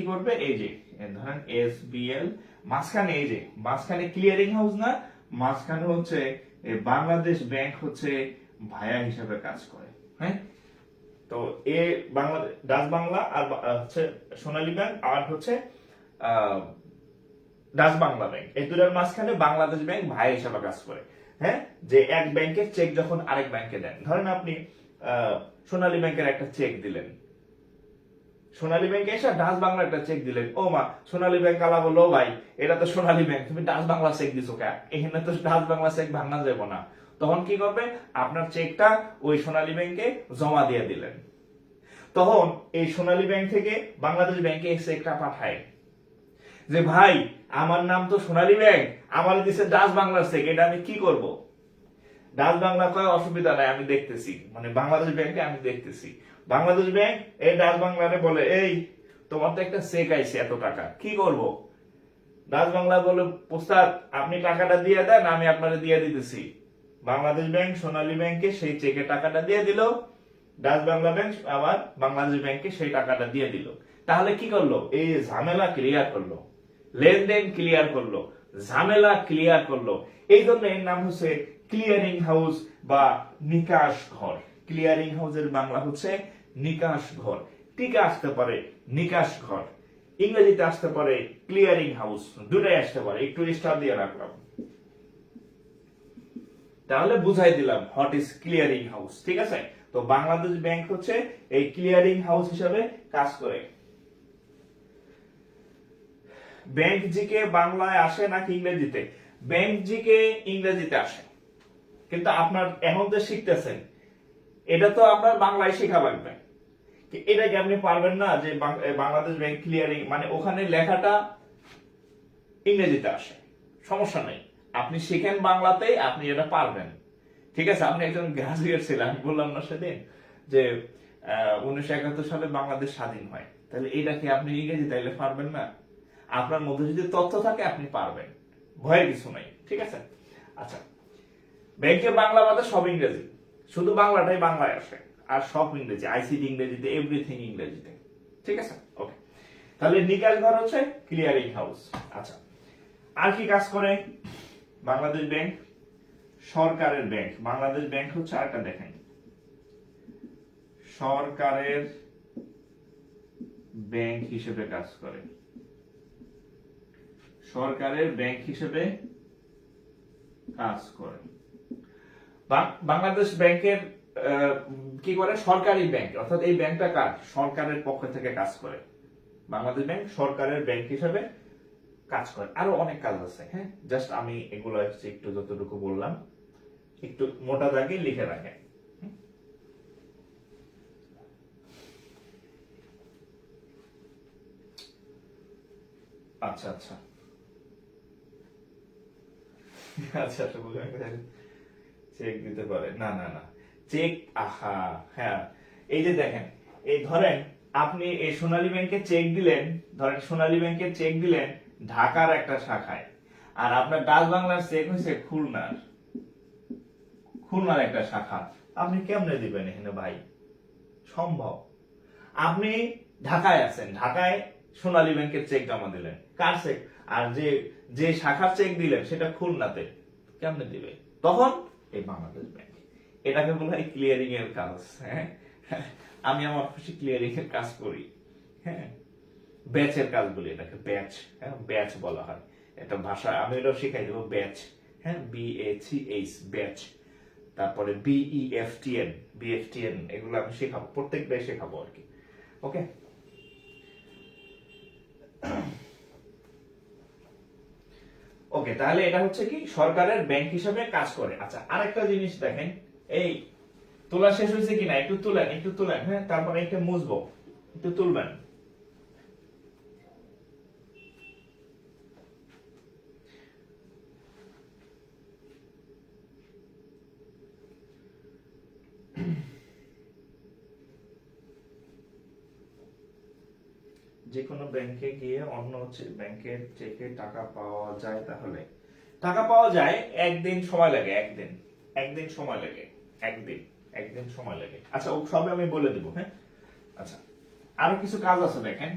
করবে? এই যে ধরেন এসবিএল, মাঝখানে এই যে মাঝখানে ক্লিয়ারিং হাউস না, মাঝখানে হচ্ছে বাংলাদেশ ব্যাংক হচ্ছে ভায়া হিসাবে কাজ করে। হ্যাঁ, তো ডাচ বাংলা আর হচ্ছে সোনালী ব্যাংক আর হচ্ছে ডাচ বাংলা ব্যাংক, এই দুটার মাঝখানে বাংলাদেশ ব্যাংক ভাই হিসাবে কাজ করে। হ্যাঁ, যে এক ব্যাংকের চেক যখন আরেক ব্যাংকে দেন, ধরেন আপনি সোনালী ব্যাংকের একটা চেক দিলেন, সোনালী ব্যাংকে এসে ডাচ বাংলা একটা চেক দিলেন, ও মা সোনালী ব্যাংক আলা বললো ভাই এটা তো সোনালী ব্যাংক, তুমি ডাচ বাংলা চেক দিছো কে? এখানে তো ডাচ বাংলা চেক ভাঙা যাবে না। তখন কি করবে? আপনার চেকটা ওই সোনালী ব্যাংকে জমা দিয়ে দিলেন। তখন এই সোনালী ব্যাংক থেকে বাংলাদেশ ব্যাংকে এই চেকটা পাঠায় যে ভাই আমার নাম তো সোনালী ব্যাংক, আমার দিছে ডাচ বাংলার চেক, এটা আমি কি করব? ডাচ বাংলা কয় অসুবিধা নাই, আমি দেখতেছি, মানে বাংলাদেশ ব্যাংকে আমি দেখতেছি। বাংলাদেশ ব্যাংক এই ডাচ বাংলারে বলে, এই তোমার তো একটা চেক আইছে এত টাকা, কি করব? ডাচ বাংলা বলে, ওস্তাদ আপনি টাকাটা দিয়ে দেন, আমি আপনারে দিয়ে দিতেছি। বাংলাদেশ ব্যাংক সোনালী ব্যাংকে সেই চেকের টাকাটা দিয়ে দিল, ডাচ বাংলা ব্যাংক আবার বাংলাদেশ ব্যাংকে সেই টাকাটা দিয়ে দিল। তাহলে কি করলো? এই ঝামেলা ক্লিয়ার করলো, লেনদেন ক্লিয়ার করলো, ঝামেলা ক্লিয়ার করলো। এই জন্য এর নাম হচ্ছে ক্লিয়ারিং হাউস বা নিকাশ ঘর। ক্লিয়ারিং হাউসের বাংলা হচ্ছে নিকাশ ঘর। টিকা আসতে পারে নিকাশ ঘর, ইংরেজিতে আসতে পারে ক্লিয়ারিং হাউস, দুটাই আসতে পারে, একটু স্টার দিয়ে রাখলাম। তাহলে বুঝাই দিলাম হোয়াট ইজ ক্লিয়ারিং হাউস। ঠিক আছে, তো বাংলাদেশ ব্যাংক হচ্ছে এই ক্লিয়ারিং হাউস হিসাবে কাজ করে। ব্যাংক জিকে বাংলায় আসে নাকি ইংরেজিতে? ব্যাংক জিকে ইংরেজিতে আসে, কিন্তু আপনার এখন যে শিখতেছেন এটা তো আপনার বাংলায় শেখা লাগবে। এটা কি আপনি পারবেন না যে বাংলাদেশ ব্যাংক ক্লিয়ারিং, মানে ওখানে লেখাটা ইংরেজিতে আসে, সমস্যা নেই, আপনি শিখেন বাংলাতেই, আপনি এটা পারবেন। ঠিক আছে, আপনি একজন গ্রাজুয়েট ছিলেন, আমি বললাম না সেদিন যে 1971 সালে বাংলাদেশ স্বাধীন হয়, তাহলে এটা কি আপনি ইংরেজি তাইলে পারবেন না? আপনার মধ্যে যদি তথ্য থাকে আপনি পারবেন, ভয়ের কিছু নাই। ঠিক আছে, আচ্ছা ব্যাংকে বাংলা বাদে সব ইংরেজি। শুধু বাংলাটাই বাংলায় আসে, আর সব ইংরেজি, আইসিটি ইংরেজিতে, এভরিথিং ইংরেজিতে। ঠিক আছে, ওকে। তাহলে নিকাশ ঘর হচ্ছে ক্লিয়ারিং হাউস। আচ্ছা, আর কি কাজ করে বাংলাদেশ ব্যাংক? সরকারের ব্যাংক। বাংলাদেশ ব্যাংক হচ্ছে আরেকটা দেখেন, সরকারের ব্যাংক হিসেবে কাজ করে। সরকারের ব্যাংক হিসেবে কাজ করে। বাংলাদেশ ব্যাংকের কি করে? সরকারি ব্যাংক, অর্থাৎ এই ব্যাংকটা কার? সরকারের পক্ষ থেকে কাজ করে। বাংলাদেশ ব্যাংক সরকারের ব্যাংক হিসেবে কাজ করে। আরো অনেক কাজ আছে, হ্যাঁ, জাস্ট আমি এগুলো একটু যতটুকু বললাম একটু মোটা দাগে লিখে রাখেন। আচ্ছা আচ্ছা আচ্ছা, চেক দিতে পারে না? না না, চেক, আহা, হ্যাঁ, এই যে দেখেন, এই ধরেন আপনি এই সোনালী ব্যাংকে চেক দিলেন, ধরেন সোনালী ব্যাংকে চেক দিলেন ঢাকার একটা শাখায়, আর আপনার ডাচ বাংলার চেক হয়েছে খুলনার একটা শাখা। আপনি কেমনে দিবেন এখানে ভাই? সম্ভব? আপনি ঢাকায় আছেন, ঢাকায় সোনালী ব্যাংকের চেক জমা দিলেন, কার চেক? আর যে শাখার চেক দিলেন সেটা খুলনাতে, কেমনে দিবে? তখন এই বাংলাদেশ ব্যাংক, এটাকে বলা হয় ক্লিয়ারিং এর কাজ। হ্যাঁ, আমি আমার খুশি ক্লিয়ারিং এর কাজ করি। হ্যাঁ, ব্যাচের কাজ বলি এটাকে, ব্যাচ। হ্যাঁ, ব্যাচ বলা হয়, এটা ভাষা আমি এটাও শিখাই দেবো, ব্যাচ। হ্যাঁ, BACH, ব্যাচ। তারপরে BEFTN, এগুলো আমি শেখাবো, প্রত্যেকটাই শেখাবো আর কি। ওকে, ওকে, তাহলে এটা হচ্ছে কি সরকারের ব্যাংক হিসেবে কাজ করে। আচ্ছা, আরেকটা জিনিস দেখেন, এই তোলা শেষ হয়েছে কিনা একটু তুলেন, হ্যাঁ, তারপরে একটু মুছবো, একটু তুলবেন। যে কোনো ব্যাংকে গিয়ে অন্য ব্যাংকের থেকে টাকা পাওয়া যায়, তাহলে টাকা পাওয়া যায়, একদিন সময় লাগে, একদিন সময় লাগে, একদিন সময় লাগে। আচ্ছা, ও সবে আমি বলে দেবো। হ্যাঁ, আচ্ছা, আরো কিছু কাজ আছে দেখেন,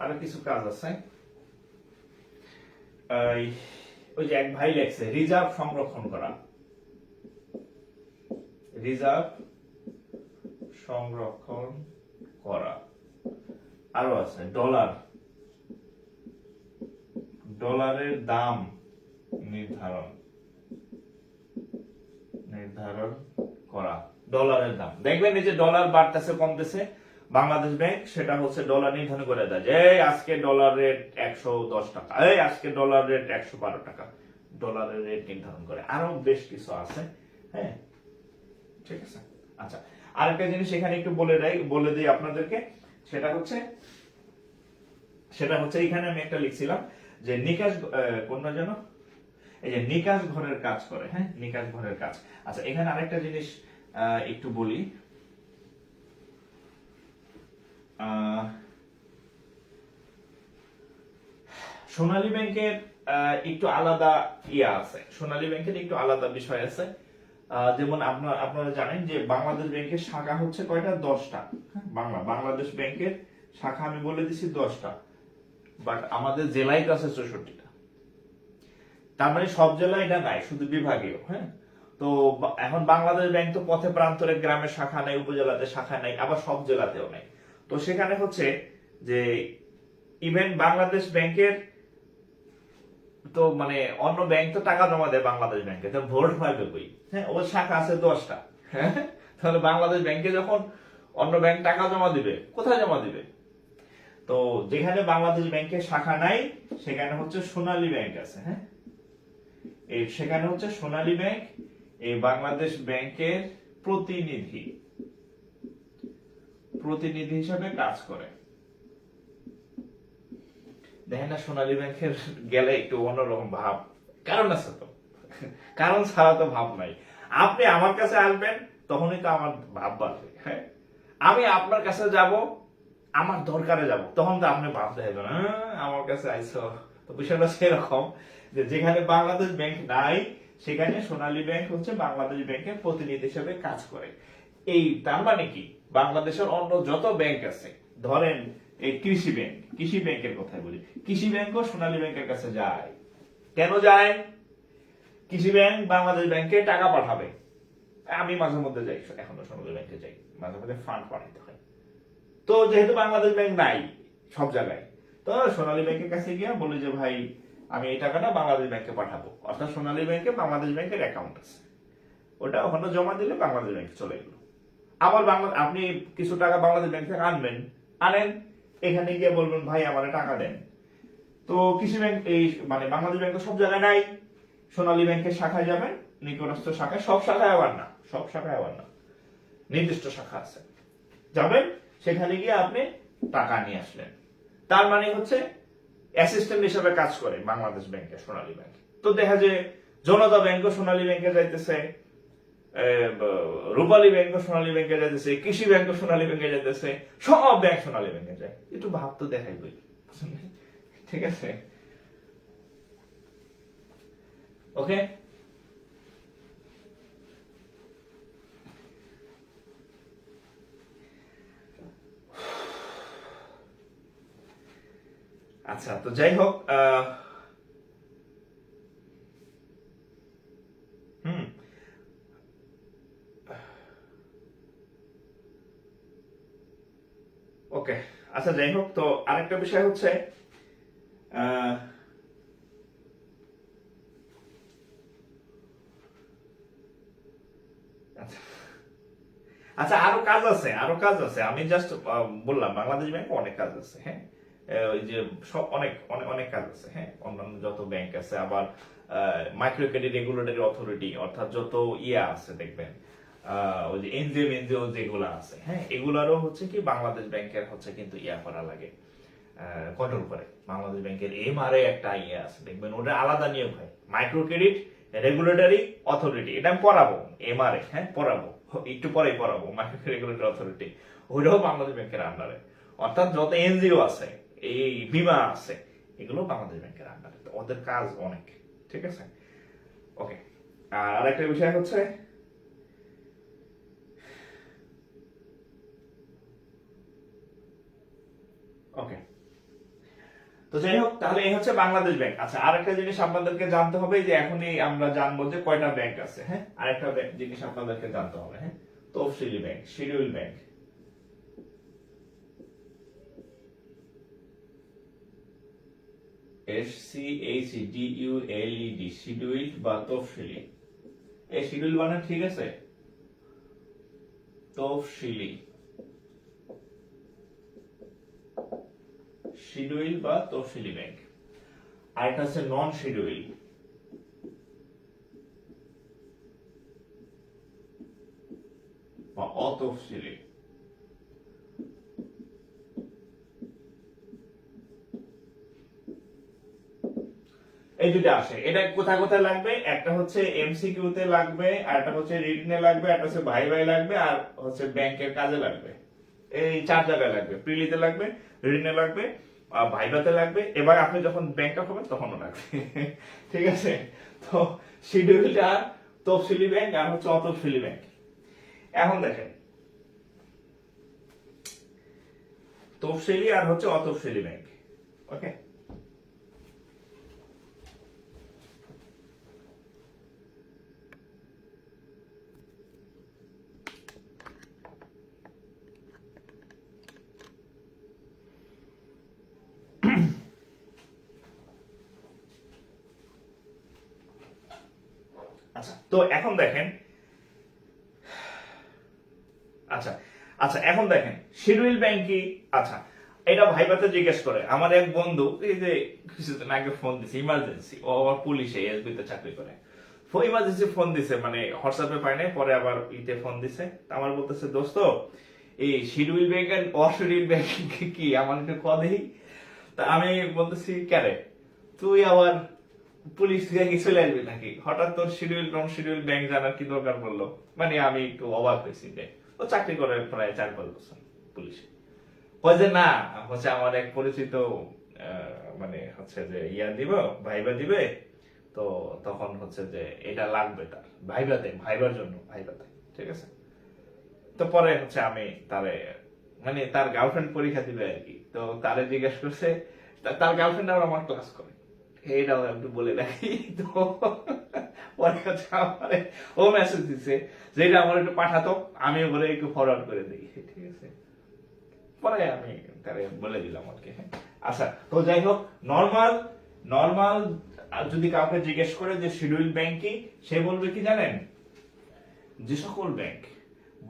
আরো কিছু কাজ আছে। ওই যে এক ভাই লেখছে রিজার্ভ সংরক্ষণ করা, রিজার্ভ সংরক্ষণ করা। আরো আছে ডলারের দাম নির্ধারণ করা। ডলারের দাম দেখবেন, এই যে ডলার বাড়তেছে কমতেছে, বাংলাদেশ ব্যাংক সেটা হচ্ছে ডলার নির্ধারণ করে দেয় যে আজকে ডলার রেট 110 টাকা, আজকে ডলার রেট 112 টাকা, ডলারের রেট নির্ধারণ করে। আরো বেশ কিছু আছে। হ্যাঁ, ঠিক আছে। আচ্ছা, আরেকটা জিনিস এখানে একটু বলে দিই আপনাদেরকে, সেটা হচ্ছে এখানে আমি একটা লিখছিলাম যে নিকাশ, কোনটা যেন, এই যে নিকাশ ঘরের কাজ করে। হ্যাঁ, নিকাশ ঘরের কাজ। আচ্ছা, এখানে আরেকটা জিনিস একটু বলি, সোনালী ব্যাংকের একটু আলাদা আছে, সোনালী ব্যাংকের একটু আলাদা বিষয় আছে। যেমন আপনারা জানেন যে বাংলাদেশ ব্যাংকের শাখা হচ্ছে কয়টা? 10টা। বাংলাদেশ ব্যাংকের শাখা আমি বলে দিছি 10টা, বাট আমাদের জেলায় তো আছে 64টা। তার মানে সব জেলায় এটা নাই, শুধু বিভাগীয়। হ্যাঁ, তো এখন বাংলাদেশ ব্যাংক তো পথে প্রান্তরে, গ্রামের শাখা নাই, উপজেলাতে শাখা নাই, আবার সব জেলাতেও নাই। তো সেখানে হচ্ছে যে ইভেন বাংলাদেশ ব্যাংকের তো মানে অন্য ব্যাংক তো টাকা জমা দেয় বাংলাদেশ ব্যাংকে, তো ভোট পাইবে কই? হ্যাঁ, ওর শাখা আছে 10টা। হ্যাঁ, তাহলে বাংলাদেশ ব্যাংকে যখন অন্য ব্যাংক টাকা জমা দিবে, কোথায় জমা দিবে? তো যেখানে বাংলাদেশ ব্যাংকের শাখা নাই সেখানে হচ্ছে সোনালী ব্যাংক আছে। হ্যাঁ, সেখানে হচ্ছে সোনালী ব্যাংক এই বাংলাদেশ ব্যাংকের প্রতিনিধি হিসাবে কাজ করে। দেখেন না, সোনালী ব্যাংকের গেলে একটু অন্যরকম ভাব, কারণ আছে তো, কারণ ছাড়া তো ভাব নাই। আপনি আমার কাছে আসবেন তখনই তো আমার ভাব বাড়বে। হ্যাঁ, আমি আপনার কাছে যাব, আমার দরকারে যাব, তখন তো আপনি ভাব দেখবেন, আমার কাছে আইসো। তো বিষয়টা সেরকম যে যেখানে বাংলাদেশ ব্যাংক নাই সেখানে সোনালী ব্যাংক হচ্ছে বাংলাদেশ ব্যাংকের প্রতিনিধি হিসেবে কাজ করে। এই তার মানে কি, বাংলাদেশের অন্য যত ব্যাংক আছে, ধরেন এই কৃষি ব্যাংকের কথা বলি, কৃষি ব্যাংকও সোনালী ব্যাংকের কাছে যায়। কেন যায়? কৃষি ব্যাংক বাংলাদেশ ব্যাংকে টাকা পাঠাবে, আমি মাঝে মধ্যে যাই, এখনো সোনালী ব্যাংকে যাই, মাঝে মধ্যে ফান্ড পাঠাতে হয়। তো যেহেতু বাংলাদেশ ব্যাংক নাই সব জায়গায়, তো সোনালী ব্যাংকের কাছে গিয়ে বলি যে ভাই আমি এই টাকাটা বাংলাদেশ ব্যাংকে পাঠাবো, অর্থাৎ সোনালী ব্যাংকে বাংলাদেশ ব্যাংকের অ্যাকাউন্ট আছে, ওটা ওখানে জমা দিলে বাংলাদেশ ব্যাংকে চলে গেল। আবার আপনি কিছু টাকা বাংলাদেশ ব্যাংক থেকে আনেন, এখানে গিয়ে বলবেন ভাই আমার টাকা দেন। তো কৃষি ব্যাংক এই মানে বাংলাদেশ ব্যাংক সব জায়গায় নাই, সোনালী ব্যাংকের শাখায় যাবেন, নিকটস্থ শাখায়, সব শাখায় আবার না, নির্দিষ্ট শাখা আছে, যাবেন, সেখানে গিয়ে আপনি টাকা নিয়ে আসলেন। তার মানে হচ্ছে অ্যাসিস্ট্যান্ট হিসেবে কাজ করে বাংলাদেশ ব্যাংকে সোনালী ব্যাংক। তো দেখা যায় জনতা ব্যাংকও সোনালী ব্যাংকে যাইতেছে, রূপালী ব্যাংকও সোনালী ব্যাংকে যাইতেছে, কৃষি ব্যাংকও সোনালী ব্যাংকে যাইতেছে, সব ব্যাংক সোনালী ব্যাংকে যায়। একটু ভাব তো দেখাই বই, ঠিক আছে? ওকে, আচ্ছা, তো যাই হোক, হুম, ওকে, আচ্ছা, যাই হোক, তো আরেকটা বিষয় হচ্ছে আহ, আচ্ছা, আচ্ছা, আরো কাজ আছে, আমি জাস্ট বললাম বাংলাদেশ ব্যাংক অনেক কাজ আছে, হ্যাঁ, ওই যে সব অনেক অনেক অনেক কাজ আছে, হ্যাঁ, অন্যান্য যত ব্যাংক আছে, আবার মাইক্রো ক্রেডিট রেগুলেটরি অথরিটি, অর্থাৎ যত ইয়া আছে দেখবেন, ওই যে এনজিও যেগুলো আছে, হ্যাঁ, এগুলারও হচ্ছে কি বাংলাদেশ ব্যাংকের হচ্ছে কিন্তু ইয়া করা লাগে, কন্ট্রোল করে। বাংলাদেশ ব্যাংকের এমআরএ একটা ইয়ে আছে দেখবেন, ওটা আলাদা নিয়োগ হয়, মাইক্রো ক্রেডিট রেগুলেটরি অথরিটি, এটা আমি পড়াবো, এমআরএ, হ্যাঁ, পড়াবো, একটু পরেই পড়াবো, মাইক্রো ক্রেডিট রেগুলেটরি অথরিটি, ওইটাও বাংলাদেশ ব্যাংকের আন্ডারে। অর্থাৎ যত এনজিও আছে, এই বিমা আছে, এগুলো বাংলাদেশ ব্যাংকের আন্ডারে, ওদের কাজ অনেক, ঠিক আছে? ওকে, আর আরেকটা বিষয় হচ্ছে, ওকে, তো যাই হোক, তাহলে এই হচ্ছে বাংলাদেশ ব্যাংক। আচ্ছা, আরেকটা জিনিস আপনাদেরকে জানতে হবে, যে এখনই আমরা জানবো যে কয়টা ব্যাংক আছে, হ্যাঁ, আরেকটা জিনিস আপনাদেরকে জানতে হবে, হ্যাঁ, তফসিলি bank, schedule bank, SCHDULED, schedule বা তফসিলি, এই শিডিউল বানান ঠিক আছে, তফসিলি, শিডিউল বা তফসিলি ব্যাংক। আর একটা আছে নন শিডিউল, বা অতফসিলি। এই দুটো আসে, এটা কোথায় কোথায় লাগবে? একটা হচ্ছে এমসিকিউ তে লাগবে, আর একটা হচ্ছে রিটনে লাগবে, একটা হচ্ছে ভাই লাগবে, আর হচ্ছে ব্যাংকের কাজে লাগবে। এই 4 জায়গায় লাগবে, প্রিলিতে লাগবে, রিটনে লাগবে, ভাইভাতে লাগবে, এবার আপনি যখন ব্যাংকটা করবেন তখনও লাগবে। ঠিক আছে? তো শিডিউলটা তফসিলি ব্যাংক আর হচ্ছে অতফসিলি ব্যাংক। এখন দেখেন, তফসিলি আর হচ্ছে অতফসিলি ব্যাংক, ওকে? আচ্ছা, তো এখন দেখেন, আচ্ছা, আচ্ছা, এখন দেখেন শিডিউল ব্যাংক কি? আচ্ছা, এটা ভাইবাতে জিজ্ঞেস করে আমার এক বন্ধু, এই যে কিছুদিন আগে ফোন দিছে, ইমার্জেন্সি, ও আবার পুলিশে এসবি তে চাকরি করে, ইমার্জেন্সি ফোন দিছে, মানে হোয়াটসঅ্যাপে পায় নাই, পরে আবার ইতে ফোন দিছে, আমার বলতেছে দোস্ত এই শিডিউল ব্যাংক এন্ড অশিডিউল ব্যাংক কি আমার একটু কদেই। তা আমি বলতেছি ক্যারে তুই আবার পুলিশ থেকে কি চলে আসবি নাকি, হঠাৎ তোর শিডিউল নন শিডিউল ব্যাংক জানার কি দরকার পড়লো? মানে আমি একটু অবাক হয়েছি, যে ও চাকরি করে প্রায় 4-5 বছর পুলিশে। কয় যে না, হচ্ছে আমার এক পরিচিত মানে হচ্ছে যে ইয়া দিব, ভাইবা দিবে, তো তখন হচ্ছে যে এটা লাগবে তার ভাইবার জন্য ভাইবাতে, ঠিক আছে। তো পরে হচ্ছে আমি তারে মানে তার গার্লফ্রেন্ড পরীক্ষা দিবে আর কি, তো তারে জিজ্ঞেস করছে, তার গার্লফ্রেন্ড আবার আমার ক্লাস করে, এইটাও একটু বলে রাখি। তো পরে হচ্ছে আমারে ও মেসেজ দিছে যেটা আমার একটু পাঠাতো, আমি ওরে একটু ফরওয়ার্ড করে দিই, ঠিক আছে। পরে আমি তারে বলে দিলাম আর কি। আচ্ছা, তো যাই হোক, নর্মাল নর্মাল যদি কাউকে জিজ্ঞেস করে যে শিডিউল ব্যাংক কি, সে বলবে কি জানেন, যে সকল ব্যাংক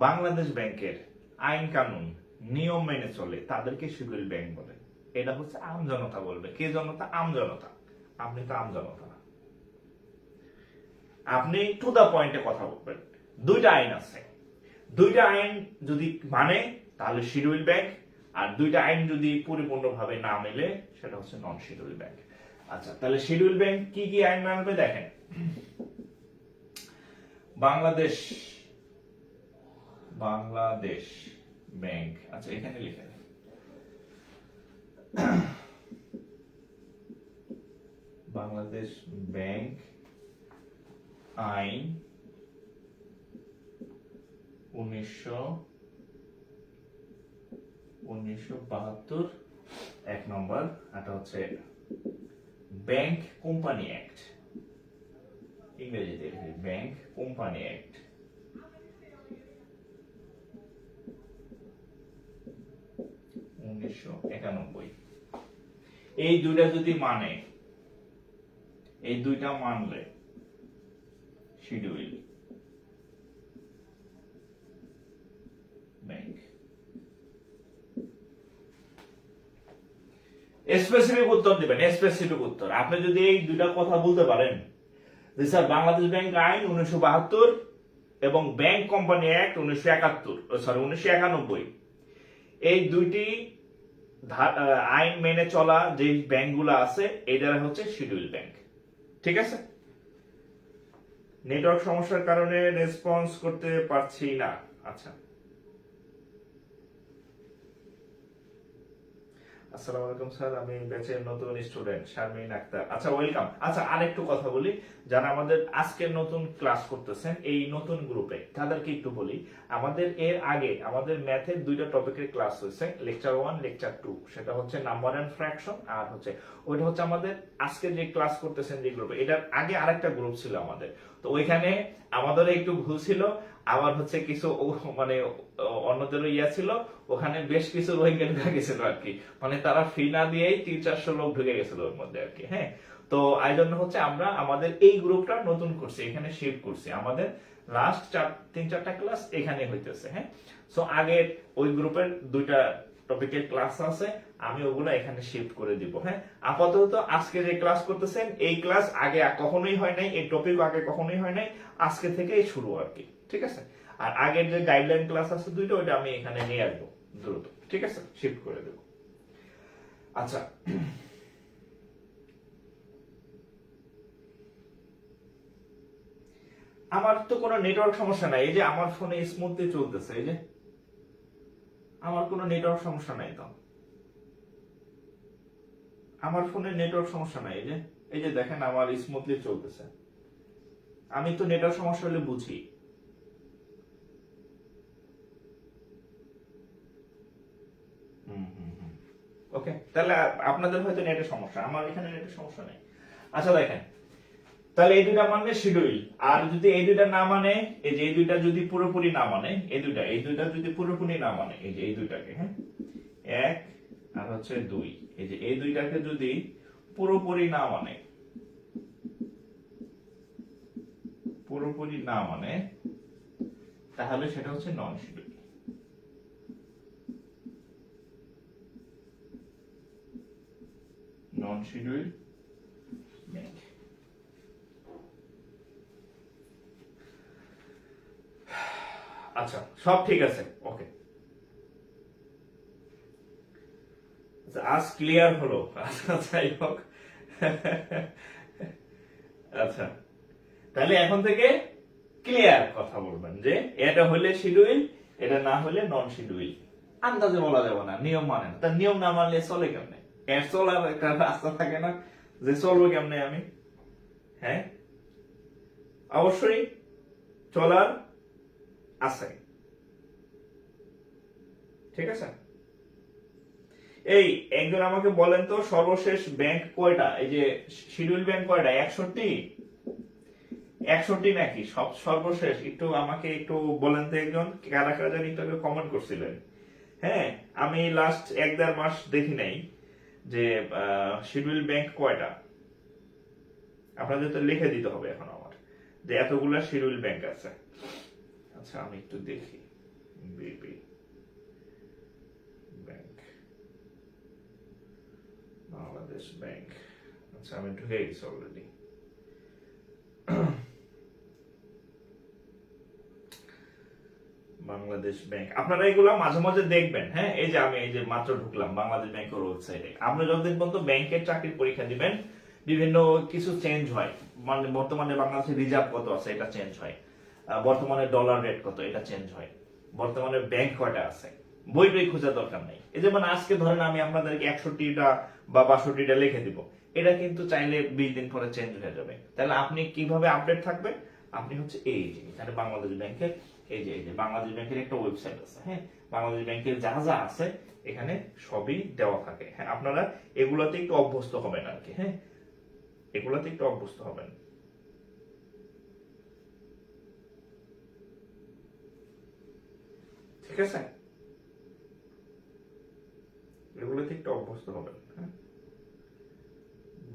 বাংলাদেশ ব্যাংকের আইন কানুন নিয়ম মেনে চলে তাদেরকে শিডিউল ব্যাংক বলে। এটা হচ্ছে আম জনতা বলবে। কে জনতা? আম জনতা। আপনি তো আম জনতা না, আপনি টু দা পয়েন্টে কথা বলবেন। দুইটা আইন আছে, দুইটা আইন যদি মানে তাহলে শিডিউল ব্যাংক, আর দুইটা আইন যদি পরিপূর্ণভাবে না মেলে সেটা হচ্ছে নন শিডিউল ব্যাংক। আচ্ছা, তাহলে শিডিউল ব্যাংক কি কি আইন মানবে দেখেন। বাংলাদেশ বাংলাদেশ ব্যাংক, আচ্ছা এখানে লিখে দেন। বাংলাদেশ ব্যাংক আইন 1972 এক নম্বর। এটা হচ্ছে ব্যাংক কোম্পানি অ্যাক্ট, ইংরেজিতে ব্যাংক কোম্পানি অ্যাক্ট 1991। এই দুইটা যদি মানে, এই দুইটা মানলে শিডিউল ব্যাংক। স্পেসিফিক উত্তর দিবেন, স্পেসিফিক উত্তর। আপনি যদি এই দুইটা কথা বলতে পারেন যে স্যার বাংলাদেশ ব্যাংক আইন 1972 এবং ব্যাংক কোম্পানি অ্যাক্ট 1991, এই দুইটি আইন মেনে চলা যে ব্যাংকগুলো আছে এদের হচ্ছে শিডিউল ব্যাংক, ঠিক আছে। নেটওয়ার্ক সমস্যার কারণে রেসপন্স করতে পারছি না। আচ্ছা, আসসালামু আলাইকুম স্যার, আমি ব্যাচের নতুন স্টুডেন্ট শারমিন আক্তার। আচ্ছা, ওয়েলকাম। আচ্ছা, আরেকটু কথা বলি, যারা আমাদের আজকে নতুন ক্লাস করতেছেন এই নতুন গ্রুপে তাদেরকে একটু বলি, আমাদের এর আগে আমাদের ম্যাথের দুইটা টপিকের ক্লাস হয়েছে, লেকচার 1 লেকচার 2। সেটা হচ্ছে নাম্বার এন্ড ফ্র্যাকশন, আর হচ্ছে ওইটা হচ্ছে আমাদের আজকে যে ক্লাস করতেছেন যে গ্রুপে, এটার আগে আরেকটা গ্রুপ ছিল আমাদের। তো ওইখানে আমাদের একটু ভুল ছিল, আবার হচ্ছে কিছু মানে অন্যদেরও ইয়া ছিল, ওখানে বেশ কিছু রোহিঙ্গা ঢুকে গেছিল আর কি, মানে তারা ফি না দিয়েই 300-400 লোক ঢুকে গেছিল ওর মধ্যে আর কি। হ্যাঁ, তো এই জন্য হচ্ছে আমরা আমাদের এই গ্রুপটা নতুন করছি, এখানে শিফট করছি। আমাদের লাস্ট 3-4টা ক্লাস এখানে হইতেছে। হ্যাঁ, সো আগের ওই গ্রুপের দুইটা টপিকের ক্লাস আছে, আমি ওগুলো এখানে শিফট করে দিব। হ্যাঁ, আপাতত আজকে যে ক্লাস করতেছেন এই ক্লাস আগে কখনোই হয় নাই, এই টপিক আগে কখনোই হয় নাই, আজকে থেকেই শুরু আর কি, ঠিক আছে। আর আগের যে গাইডলাইন ক্লাস আছে দুইটা, ওইটা আমি এখানে নিয়ে আসবো দ্রুত, ঠিক আছে, শিফট করে দেব। আচ্ছা, আমার তো কোনো নেটওয়ার্ক সমস্যা নাই, এই যে আমার ফোনে স্মুথলি চলতেছে, এই যে আমার কোনো নেটওয়ার্ক সমস্যা নাই তো, আমার ফোনে নেটওয়ার্ক সমস্যা নাই, এই যে দেখেন আমার স্মুথলি চলতেছে। আমি তো নেটওয়ার্ক সমস্যা হলে বুঝি। ওকে, তাহলে আপনাদের হয়তো নেটের সমস্যা, আমার এখানে নেটের সমস্যা নেই। আচ্ছা দেখেন, তাহলে এই দুইটা মানে শিডিউল, আর যদি এই দুইটা না মানে, এই যে এই দুইটা যদি পুরোপুরি না মানে, এই দুইটা যদি পুরোপুরি না মানে, এই যে এই দুইটাকে, হ্যাঁ 1 আর হচ্ছে 2, এই যে এই দুইটাকে যদি পুরোপুরি না মানে, তাহলে সেটা হচ্ছে নন শিডিউল। নন শিডিউল ব্যাংক। আচ্ছা, সব ঠিক আছে, ওকে। আজ ক্লিয়ার হলো। আচ্ছা, যাই হোক। আচ্ছা, তাহলে এখন থেকে ক্লিয়ার কথা বলবেন যে এটা হলে শিডিউল, এটা না হলে নন শিডিউল। আন্দাজে বলা যাবে না, নিয়ম মানে না। তার নিয়ম না মানলে চলে কেমনে? এর চলার একটা রাস্তা থাকে না, যে চলবো কেমনে আমি। হ্যাঁ, অবশ্যই চলার আছে। ঠিক আছে, এই একজন আমাকে বলেন তো সর্বশেষ ব্যাংক কয়টা, এই যে শিডিউল ব্যাংক কয়টা, 61 নাকি সর্বশেষ, একটু আমাকে একটু বলেন তো একজন, কারা কারা জানি একটু কমেন্ট করছিলেন। হ্যাঁ, আমি লাস্ট 1-1.5 মাস দেখি নাই যে শিডিউল ব্যাংক কয়টা। আপনাদের তো লিখে দিতে হবে এখন আমার, যে এতগুলা শিডিউল ব্যাংক আছে। আচ্ছা আমি একটু দেখি, বিবি ব্যাংক, বাংলাদেশ ব্যাংক। আচ্ছা আমি ঢুকে গেছি অলরেডি। বাংলাদেশ ব্যাংক, আপনারা এগুলো মাঝে মাঝে দেখবেন। হ্যাঁ, এই যে আমি এই যে মাত্র ঢুকলাম বাংলাদেশ ব্যাংকের ওয়েবসাইটে। আপনি যতদিন পর্যন্ত ব্যাংকের চাকরির পরীক্ষা দিবেন, বিভিন্ন কিছু চেঞ্জ হয়। মানে বর্তমানে বাংলাদেশের রিজার্ভ কত আছে এটা চেঞ্জ হয়, বর্তমানে ডলার রেট কত এটা চেঞ্জ হয়, বর্তমানে ব্যাংক কয়টা আছে, বই বই খোঁজার দরকার নাই। এই যেমন আজকে ধরেন আমি আপনাদেরকে 61টা বা 62টা লিখে দিব, এটা কিন্তু চাইলে 20 দিন পরে চেঞ্জ হয়ে যাবে। তাহলে আপনি কিভাবে আপডেট থাকবেন, আপনি হচ্ছে এই যে এখানে বাংলাদেশ ব্যাংকের এই যে বাংলাদেশ ব্যাংকের একটা ওয়েবসাইট আছে। হ্যাঁ, বাংলাদেশ ব্যাংকের যা যা আছে এখানে সবই দেওয়া থাকে। হ্যাঁ, আপনারা এগুলাতে একটু অভ্যস্ত হবেন আর কি। হ্যাঁ, এগুলাতে একটু অভ্যস্ত হবেন। ঠিক আছে, এগুলোতে একটু অভ্যস্ত হবেন। হ্যাঁ,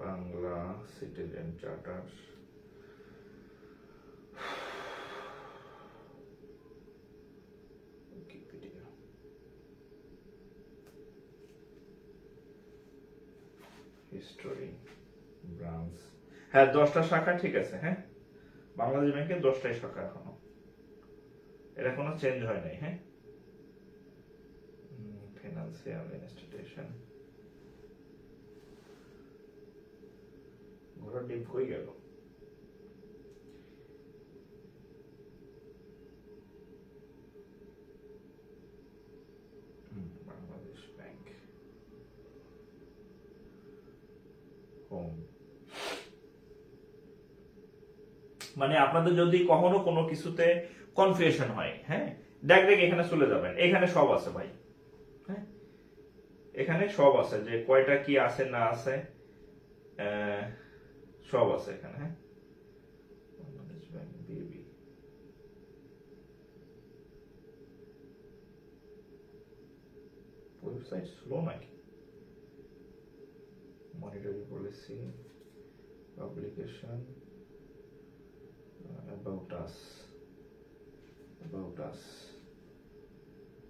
Bangla citizen charter, Wikipedia, history, branch. হ্যাঁ, 10টা শাখা, ঠিক আছে। হ্যাঁ, বাংলাদেশ ব্যাংকের 10টাই শাখা এখনো, এটা কোনো চেঞ্জ হয় নাই। হ্যাঁ, ফিনান্সিয়াল ইনস্টিটিউশন, ঘোড়া ডিপ হয়ে গেল। বাংলাদেশ ব্যাংক হোম, মানে আপনাদের যদি কখনো কোনো কিছুতে কনফিউশন হয়, হ্যাঁ, ডাইরেক্ট এখানে চলে যাবেন, এখানে সব আছে ভাই। হ্যাঁ, এখানে সব আছে, যে কয়টা কি আছে না আছে, সব আছে এখানে। হ্যাঁ, বাংলাদেশ ব্যাংক বিবি, ওয়েবসাইট স্লো নাকি, monetary policy, publication, about us,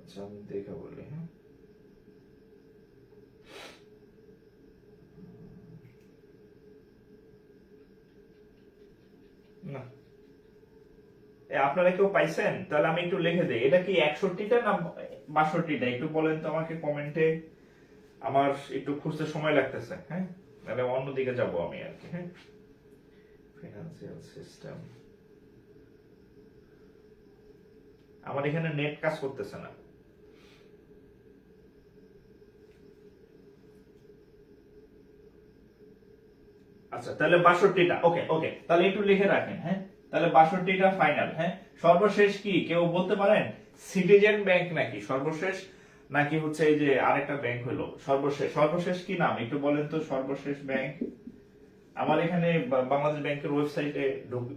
আচ্ছা আমি দেখা বলি। হ্যাঁ, না আপনারা কেউ পাইছেন? তাহলে আমি একটু লিখে দেই, এটা কি 61টা না 62টা, একটু বলেন তো আমাকে কমেন্টে, আমার একটু খুঁজতে সময় লাগতেছে। হ্যাঁ, তাহলে অন্যদিকে যাব আমি আর কি। হ্যাঁ, ফিনান্সিয়াল সিস্টেম, আমার এখানে নেট কাজ করতেছে না। আচ্ছা তাহলে 62টা, ওকে ওকে, তাহলে একটু লিখে রাখেন। হ্যাঁ, তাহলে 62টা ফাইনাল। হ্যাঁ, সর্বশেষ কি কেউ বলতে পারেন? সিটিজেন ব্যাংক নাকি সর্বশেষ, নাকি হচ্ছে এই যে আরেকটা ব্যাংক হলো সর্বশেষ? সর্বশেষ কি নাম একটু বলেন তো, সর্বশেষ ব্যাংক। আমার এখানে বাংলাদেশ ব্যাংকের ওয়েবসাইটে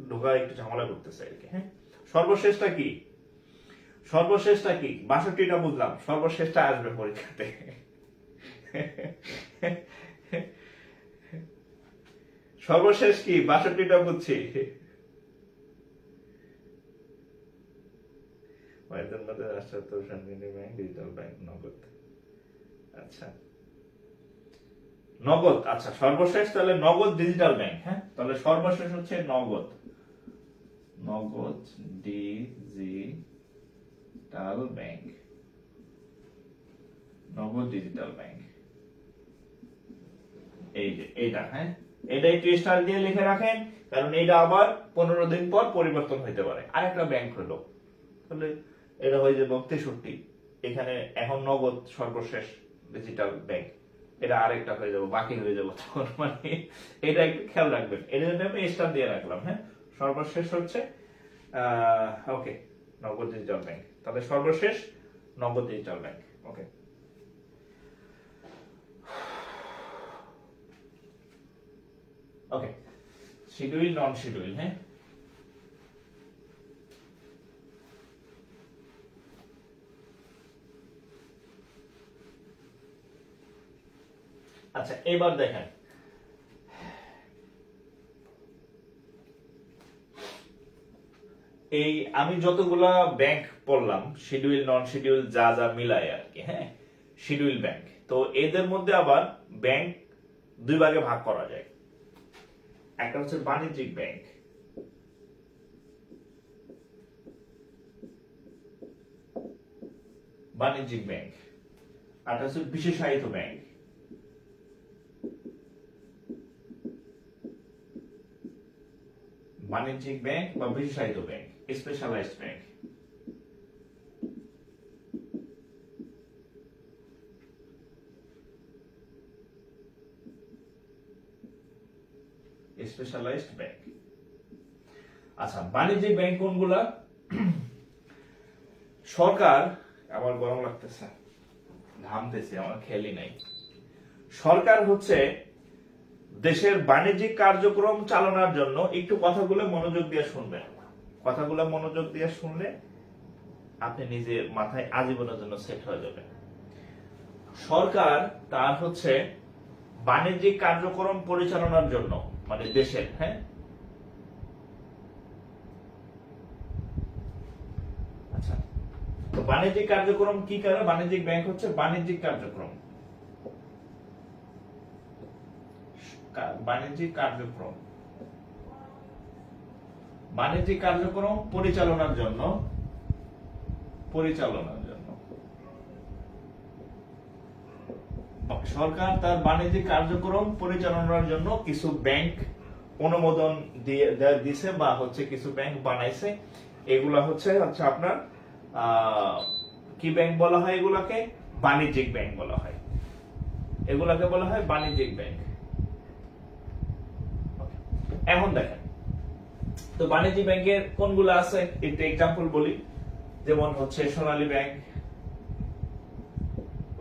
ঢোকা একটু ঝামেলা করতেছে আর কি। হ্যাঁ, সর্বশেষটা কি, সর্বশেষটা কি? 62টা বুঝলাম, সর্বশেষটা আসবে পরীক্ষাতে। সর্বশেষ কি? 62টা বুঝছি। ডিজিটাল ব্যাংক, নগদ। আচ্ছা নগদ, আচ্ছা সর্বশেষ তাহলে নগদ ডিজিটাল ব্যাংক। হ্যাঁ, তাহলে সর্বশেষ হচ্ছে নগদ, নগদ ডিজিটাল ব্যাংক, নগদ ডিজিটাল ব্যাংক, এই যে এটা। হ্যাঁ, এটা একটু স্টার দিয়ে লিখে রাখেন, কারণ এটা আবার 15 দিন পর পরিবর্তন হইতে পারে। আরেকটা ব্যাংক হলো, তাহলে এটা হয়ে যাবে 63। এখানে এখন নগদ সর্বশেষ ডিজিটাল ব্যাংক। এটা আরেকটা হয়ে যাবে, বাকি হয়ে যাবে তখন। মানে এটা একটু খেয়াল রাখবেন, এর জন্য আমি স্টার দিয়ে রাখলাম। হ্যাঁ, সর্বশেষ হচ্ছে ওকে নগদ ডিজিটাল ব্যাংক। তাহলে সর্বশেষ নগদ ডিজিটাল ব্যাংক। ওকে, ওকে, শিডিউল নন শিডিউল। হ্যাঁ, আচ্ছা এবার দেখেন এই আমি যতগুলা ব্যাংক পড়লাম শিডিউল নন শিডিউল যা যা মিলায় আর কি। হ্যাঁ, শিডিউল ব্যাংক, তো এদের মধ্যে আবার ব্যাংক দুই ভাগে ভাগ করা যায়। একটা হচ্ছে বাণিজ্যিক ব্যাংক, বাণিজ্যিক ব্যাংক, আর একটা হচ্ছে বিশেষায়িত ব্যাংক। বাণিজ্যিক ব্যাংক বা বিশেষায়িত bank, specialised bank. Specialised bank. আচ্ছা, বাণিজ্যিক ব্যাংক কোনগুলা? সরকার, আমার গরম লাগতেছে, ঘামতেছে, আমার খেয়ালই নাই। সরকার হচ্ছে দেশের বাণিজ্যিক কার্যক্রম চালানোর জন্য, একটু কথাগুলো মনোযোগ দিয়ে শুনবেন, কথাগুলো মনোযোগ দিয়ে শুনলে আপনি নিজে মাথায় আজীবনের জন্য সেট হয়ে যাবে। সরকার তার হচ্ছে বাণিজ্যিক কার্যক্রম পরিচালনার জন্য, মানে দেশের, হ্যাঁ, আচ্ছা, তো বাণিজ্যিক কার্যক্রম কি করে? বাণিজ্যিক ব্যাংক হচ্ছে বাণিজ্যিক কার্যক্রম, বাণিজ্যিক কার্যক্রম, বাণিজ্যিক কার্যক্রম পরিচালনার জন্য, সরকার তার বাণিজ্যিক কার্যক্রম পরিচালনার জন্য কিছু ব্যাংক অনুমোদন দিয়ে দিছে বা হচ্ছে কিছু ব্যাংক বানাইছে। এগুলা হচ্ছে আপনার কি ব্যাংক বলা হয়? এগুলাকে বাণিজ্যিক ব্যাংক বলা হয়, এগুলাকে বলা হয় বাণিজ্যিক ব্যাংক। এখন দেখেন তো বাণিজ্যিক ব্যাংকের কোনগুলো আছে একটু এক্সাম্পল বলি। যেমন হচ্ছে সোনালী ব্যাংক,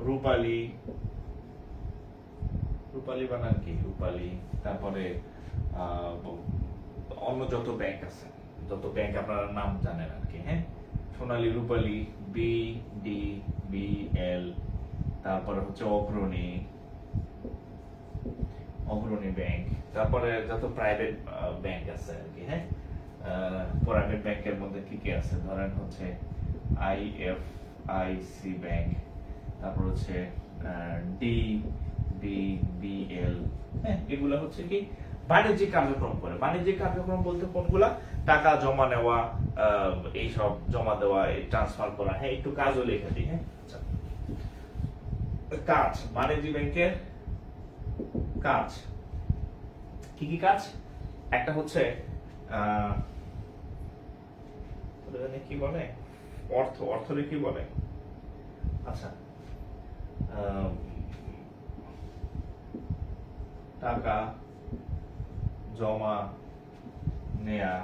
রূপালী, রূপালী বানান কি? রূপালী, তারপরে অন্য যত ব্যাংক আছে, যত ব্যাংক আপনারা নাম জানেন আর কি। হ্যাঁ, সোনালী, রূপালী, বি ডি বি এল, তারপরে হচ্ছে অগ্রণী, অগ্রণী ব্যাংক, তারপরে যত প্রাইভেট ব্যাংক আছে আর কি। হ্যাঁ, প্রাইভেট ব্যাংকের মধ্যে কি কি আছে? ধরেন হচ্ছে আইএফআইসি ব্যাংক, তারপর হচ্ছে ডি বি বি এল। হ্যাঁ, এগুলো হচ্ছে কি বাণিজ্যিক কার্যক্রম করে। বাণিজ্যিক কার্যক্রম বলতে কোনগুলা? টাকা জমা নেওয়া, এইসব জমা দেওয়া, ট্রান্সফার করা। হ্যাঁ, একটু কাজও লিখে দিই। হ্যাঁ, আচ্ছা, কাজ, বাণিজ্যিক ব্যাংকের কাজ কি কি কাজ? একটা হচ্ছে কি বলে, অর্থ, অর্থরে কি বলে? আচ্ছা, টাকা জমা নেয়া,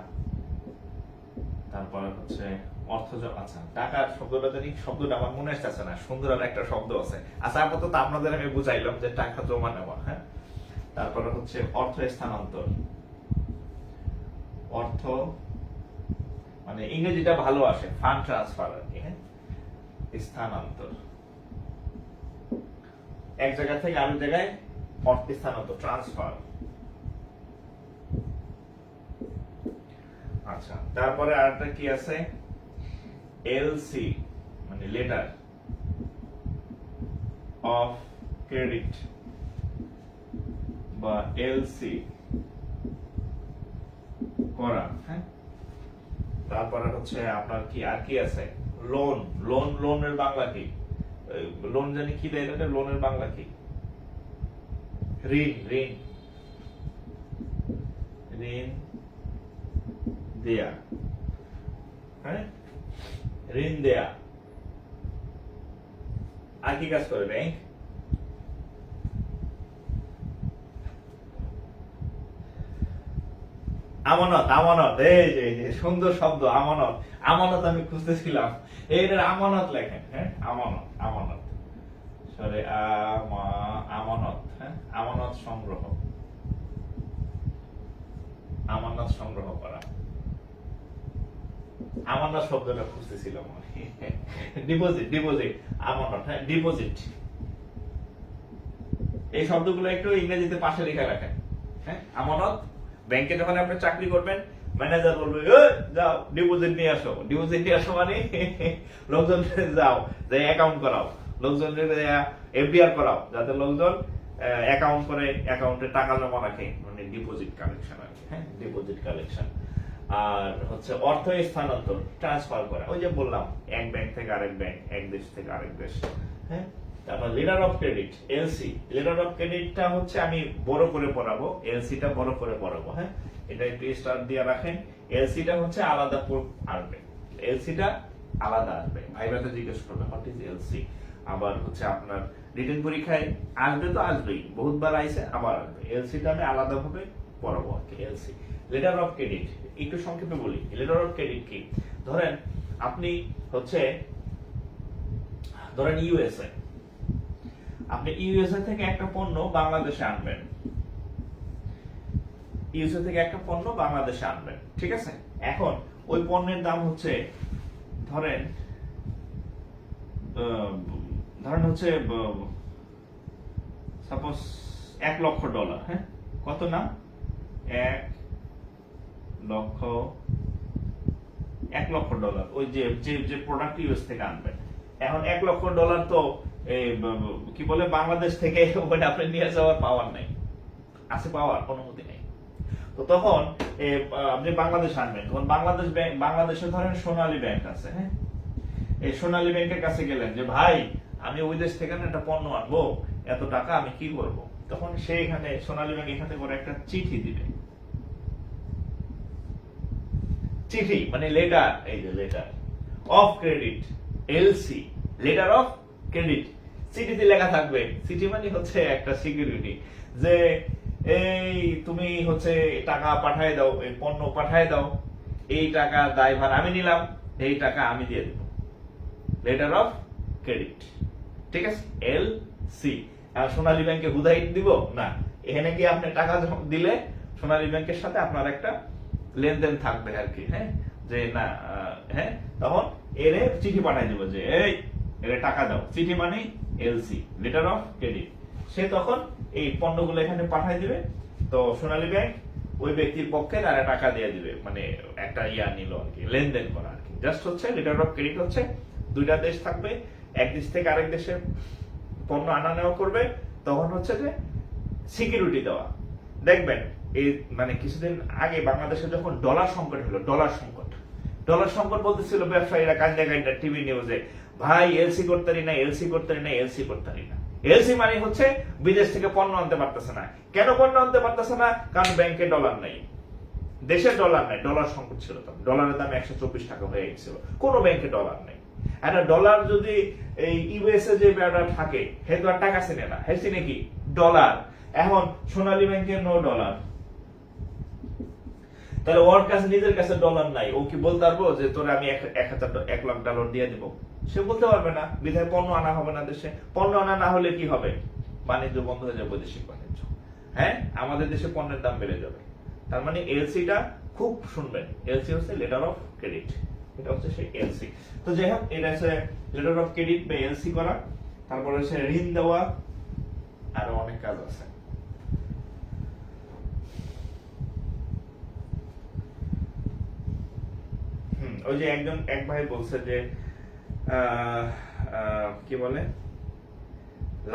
তারপরে হচ্ছে অর্থ। আচ্ছা, টাকার শব্দটা জানি, শব্দটা আমার মনে আসতেছে না, সুন্দর একটা শব্দ আছে। আচ্ছা, আপাতত আপনাদের আমি বুঝাইলাম যে টাকা জমা নেওয়া। হ্যাঁ, তারপরে হচ্ছে অর্থ স্থানান্তর, অর্থ মানে ইংরেজিটা ভালো আসে, ফান্ড ট্রান্সফার আর কি। হ্যাঁ, স্থানান্তর, এক জায়গা থেকে আরেক জায়গায় অর্থ স্থানান্তর, ট্রান্সফার। আচ্ছা, তারপরে আরেকটা কি আছে? এলসি মানে লেটার অফ ক্রেডিট বা এলসি করা। হ্যাঁ, তারপরে হচ্ছে আপনার কি আর কি আছে? লোন, লোন, লোনের বাংলা কি? লোন জানি কি দেয় এটা, লোনের বাংলা কি? ঋণ, ঋণ, ঋণ দেয়া। হ্যাঁ, ঋণ দেয়া। আর কি কাজ করে ব্যাংক? আমানত, আমানত, এই যে সুন্দর শব্দ আমানত। আমানত আমি খুঁজতেছিলাম, এইটার আমানত লেখেন। হ্যাঁ, আমানত, আমানত, সরি, আমানত। হ্যাঁ, আমানত সংগ্রহ, আমানত সংগ্রহ করা। আমানত শব্দটা খুঁজতেছিলাম আমি। ডিপোজিট, ডিপোজিট, আমানত। হ্যাঁ, ডিপোজিট। এই শব্দগুলো একটু ইংরেজিতে পাশে লিখে রাখেন। হ্যাঁ, আমানত। ব্যাংকে যখন আপনি চাকরি করবেন, ম্যানেজার বলবে যাও ডিপোজিট নিয়ে আসো। ডিপোজিট নিয়ে আসো মানে লোকজন যাও, যে অ্যাকাউন্ট করাও, লোকজন এফডিআর করাও, যাতে লোকজন অ্যাকাউন্ট করে অ্যাকাউন্টে টাকা জমা রাখে, মানে ডিপোজিট কালেকশন আর কি। হ্যাঁ, ডিপোজিট কালেকশন। আর হচ্ছে অর্থ স্থানান্তর, ট্রান্সফার করা, ওই যে বললাম এক ব্যাংক থেকে আরেক ব্যাংক, এক দেশ থেকে আরেক দেশ। হ্যাঁ, তারপর letter of credit, LC. Letter of ক্রেডিটটা হচ্ছে আমি বড় করে পড়াবো, এলসিটা বড় করে পড়াবো। হ্যাঁ, এটা একটু স্টার দিয়ে রাখেন। এলসিটা হচ্ছে আলাদা আসবে, এলসিটা আলাদা আসবে, ভাইভাতে জিজ্ঞেস করবে হোয়াট ইজ এলসি। আবার হচ্ছে আপনার রিটেন পরীক্ষায় আসবে, তো আসবেই, বহুতবার আইছে, আবার আসবে। এলসিটা আমি আলাদা ভাবে পড়াবো আর কি। এলসি, লেটার অফ ক্রেডিট, একটু সংক্ষেপে বলি। লেটার অফ ক্রেডিট কি? ধরেন আপনি হচ্ছে, ধরেন ইউএসএ, আপনি ইউএসএ থেকে একটা পণ্য বাংলাদেশে আনবেন, ইউএসএ থেকে একটা পণ্য বাংলাদেশে আনবেন, ঠিক আছে? এখন ওই পণ্যের দাম হচ্ছে ধরেন হচ্ছে সাপোজ $1,00,000। হ্যাঁ, কত না? 1,00,000, ওই যে যে প্রোডাক্ট ইউএস থেকে আনবেন। এখন $1,00,000 তো কি বলে বাংলাদেশ থেকে ওটা আপনি নিয়ে যাওয়ার পাওয়ার নাই, আছে পাওয়ার অনুমতি নেই। তো তখন আপনি বাংলাদেশ আনবেন, তখন বাংলাদেশ ব্যাংক, বাংলাদেশে ধরেন সোনালী ব্যাংক আছে। হ্যাঁ, এই সোনালী ব্যাংকের কাছে গেলেন যে ভাই আমি ওই দেশ থেকে একটা পণ্য আনবো, এত টাকা আমি কি করব? তখন সে এখানে সোনালী ব্যাংক এখানে করে একটা চিঠি দিবে। চিঠি মানে লেটার, এই যে letter of credit, LC, letter of credit. চিঠিতে লেখা থাকবে, চিঠি মানে হচ্ছে একটা সিকিউরিটি, যে এই তুমি হচ্ছে টাকা পাঠায় দাও, এই পণ্য পাঠায় দাও, এই টাকা দায়ভার আমি নিলাম, এই টাকা আমি দিয়ে দেব। লেটার অফ ক্রেডিট, ঠিক আছে? এলসি। আর সোনালী ব্যাংকে হুদাই দিব না, এখানে কি আপনি টাকা দিলে সোনালী ব্যাংকের সাথে আপনার একটা লেনদেন থাকবে আর কি। হ্যাঁ, যে না, হ্যাঁ, তখন এরে চিঠি পাঠাই দিব যে এই এরে টাকা দাও। চিঠি মানে এলসি, লেটার অফ ক্রেডিট। সে তখন এই পণ্যগুলো এখানে পাঠাই দিবে, তো সোনালী ব্যাংক ওই ব্যক্তির পক্ষে তারা টাকা দিয়ে দিবে, মানে একটা ইয়া নিল আর কি, লেনদেন করা আর কি। জাস্ট হচ্ছে লেটার অফ ক্রেডিট হচ্ছে দুইটা দেশ থাকবে, এক দেশ থেকে আরেক দেশে পণ্য আনা নেওয়া করবে, তখন হচ্ছে যে সিকিউরিটি দেওয়া। দেখবেন এই মানে কিছুদিন আগে বাংলাদেশে যখন ডলার সংকট হলো, ডলার সংকট বলতেছিল ব্যবসায়ীরা কান্দা কান্দা টিভি নিউজে, ভাই এলসি করতারি না, এলসি করতারি না, এলসি করতারি না। এলসি মানে হচ্ছে বিদেশ থেকে পণ্য আনতে পারতেছে না। কেন পণ্য আনতে পারতেছে না? কারণ ব্যাংকে ডলার নাই, দেশে ডলার নাই, ডলার সংকট ছিল। তখন ডলারের দাম 124 টাকা হয়ে গেছিল, কোনো ব্যাংকে ডলার নেই। একটা ডলার যদি এই ইউএসএ যে ব্যাপারটা থাকে, হে তো আর টাকা চিনে না, হে চিনে কি? ডলার। এখন সোনালী ব্যাংকে নো ডলার, তাহলে ওর কাছে নিজের কাছে ডলার নাই, ও কি বলতে পারবো যে তোরে আমি $1,00,000 দিয়ে দিব? সে বলতে পারবে না, বিধায় পণ্য আনা হবে না দেশে। পণ্য আনা না হলে কি হবে? বাণিজ্য বন্ধ হয়ে যাবে, বৈদেশিক বাণিজ্য। হ্যাঁ, আমাদের দেশে পণ্যের দাম বেড়ে যাবে। তার মানে এলসিটা খুব শুনবেন, এলসি হচ্ছে লেটার অফ ক্রেডিট, এটা হচ্ছে সেই এলসি। তো যাই হোক, এটা হচ্ছে লেটার অফ ক্রেডিট বা এলসি করা। তারপরে হচ্ছে ঋণ দেওয়া, আরো অনেক কাজ আছে। ওই যে এক ভাই বলছে যে কি বলে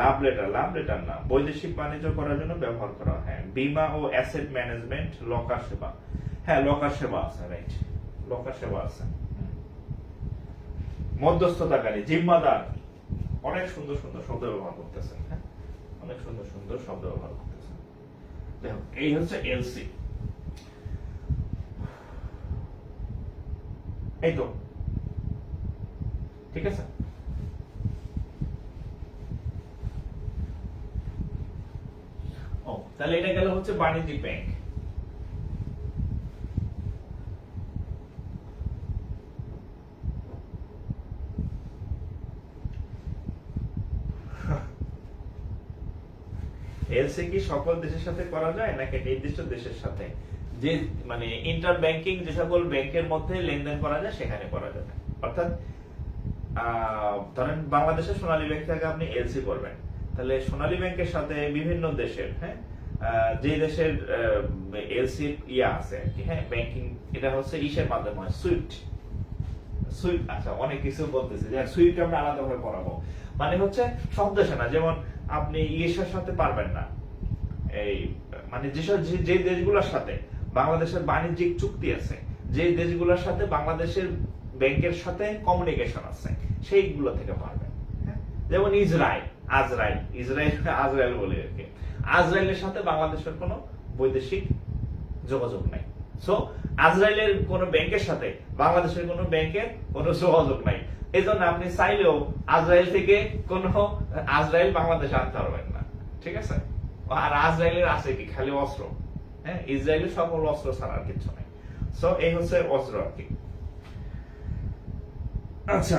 লাভ লেটার না, বৈদেশিক বাণিজ্য করার জন্য ব্যবহার করা। হ্যাঁ, বীমা ও অ্যাসেট ম্যানেজমেন্ট, লকার সেবা। হ্যাঁ, লকার সেবা আছে, রাইট, লকার সেবা আছে। মধ্যস্থতাকারী, জিম্মাদার, অনেক সুন্দর সুন্দর শব্দ ব্যবহার করতেছেন। হ্যাঁ, অনেক সুন্দর সুন্দর শব্দ ব্যবহার করতেছেন। দেখো, এই হচ্ছে এলসি। এই তো ঠিক আছে। ও তাহলে এটা গেল হচ্ছে বাণিজ্যিক ব্যাংক। এলসি কি সকল দেশের সাথে করা যায় নাকি নির্দিষ্ট দেশের সাথে? যে মানে ইন্টার ব্যাংকিং যে সকল ব্যাংকের মধ্যে লেনদেন করা যায় সেখানে করা যাবে। অর্থাৎ ধরেন বাংলাদেশের সোনালী ব্যাংক থেকে আপনি এলসি করবেন, তাহলে সোনালী ব্যাংকের সাথে বিভিন্ন দেশের, হ্যাঁ, যে দেশের এলসি ইয়া আছে আর কি, হ্যাঁ, ব্যাংকিং, এটা হচ্ছে ইসের মাধ্যমে হয়, সুইফট। আচ্ছা, অনেক কিছু বলতেছে যে সুইফট আমরা আলাদাভাবে পড়াবো। মানে হচ্ছে সব দেশে না, যেমন আপনি ইয়ের সাথে পারবেন না, এই মানে যেসব যে দেশগুলোর সাথে বাংলাদেশের বাণিজ্যিক চুক্তি আছে, যে দেশগুলোর সাথে বাংলাদেশের ব্যাংকের সাথে কমিউনিকেশন আছে, সেইগুলো থেকে পারবেন। যেমন আজরাইল বলে আর কি, আজরাইলের সাথে বাংলাদেশের কোনো বৈদেশিক যোগাযোগ নাই। সো আজরাইলের কোন ব্যাংকের সাথে বাংলাদেশের কোন ব্যাংকের কোনো যোগাযোগ নাই। এই জন্য আপনি চাইলেও আজরাইল থেকে কোন আজরাইল বাংলাদেশে আনতে পারবেন না, ঠিক আছে? আর আজরাইলের আছে কি? খালি অস্ত্র। হ্যাঁ, ইসরায়েলের সকল অস্ত্র ছাড়া আর কিছু নাই। সো এই হচ্ছে অস্ত্র আর কি। আচ্ছা,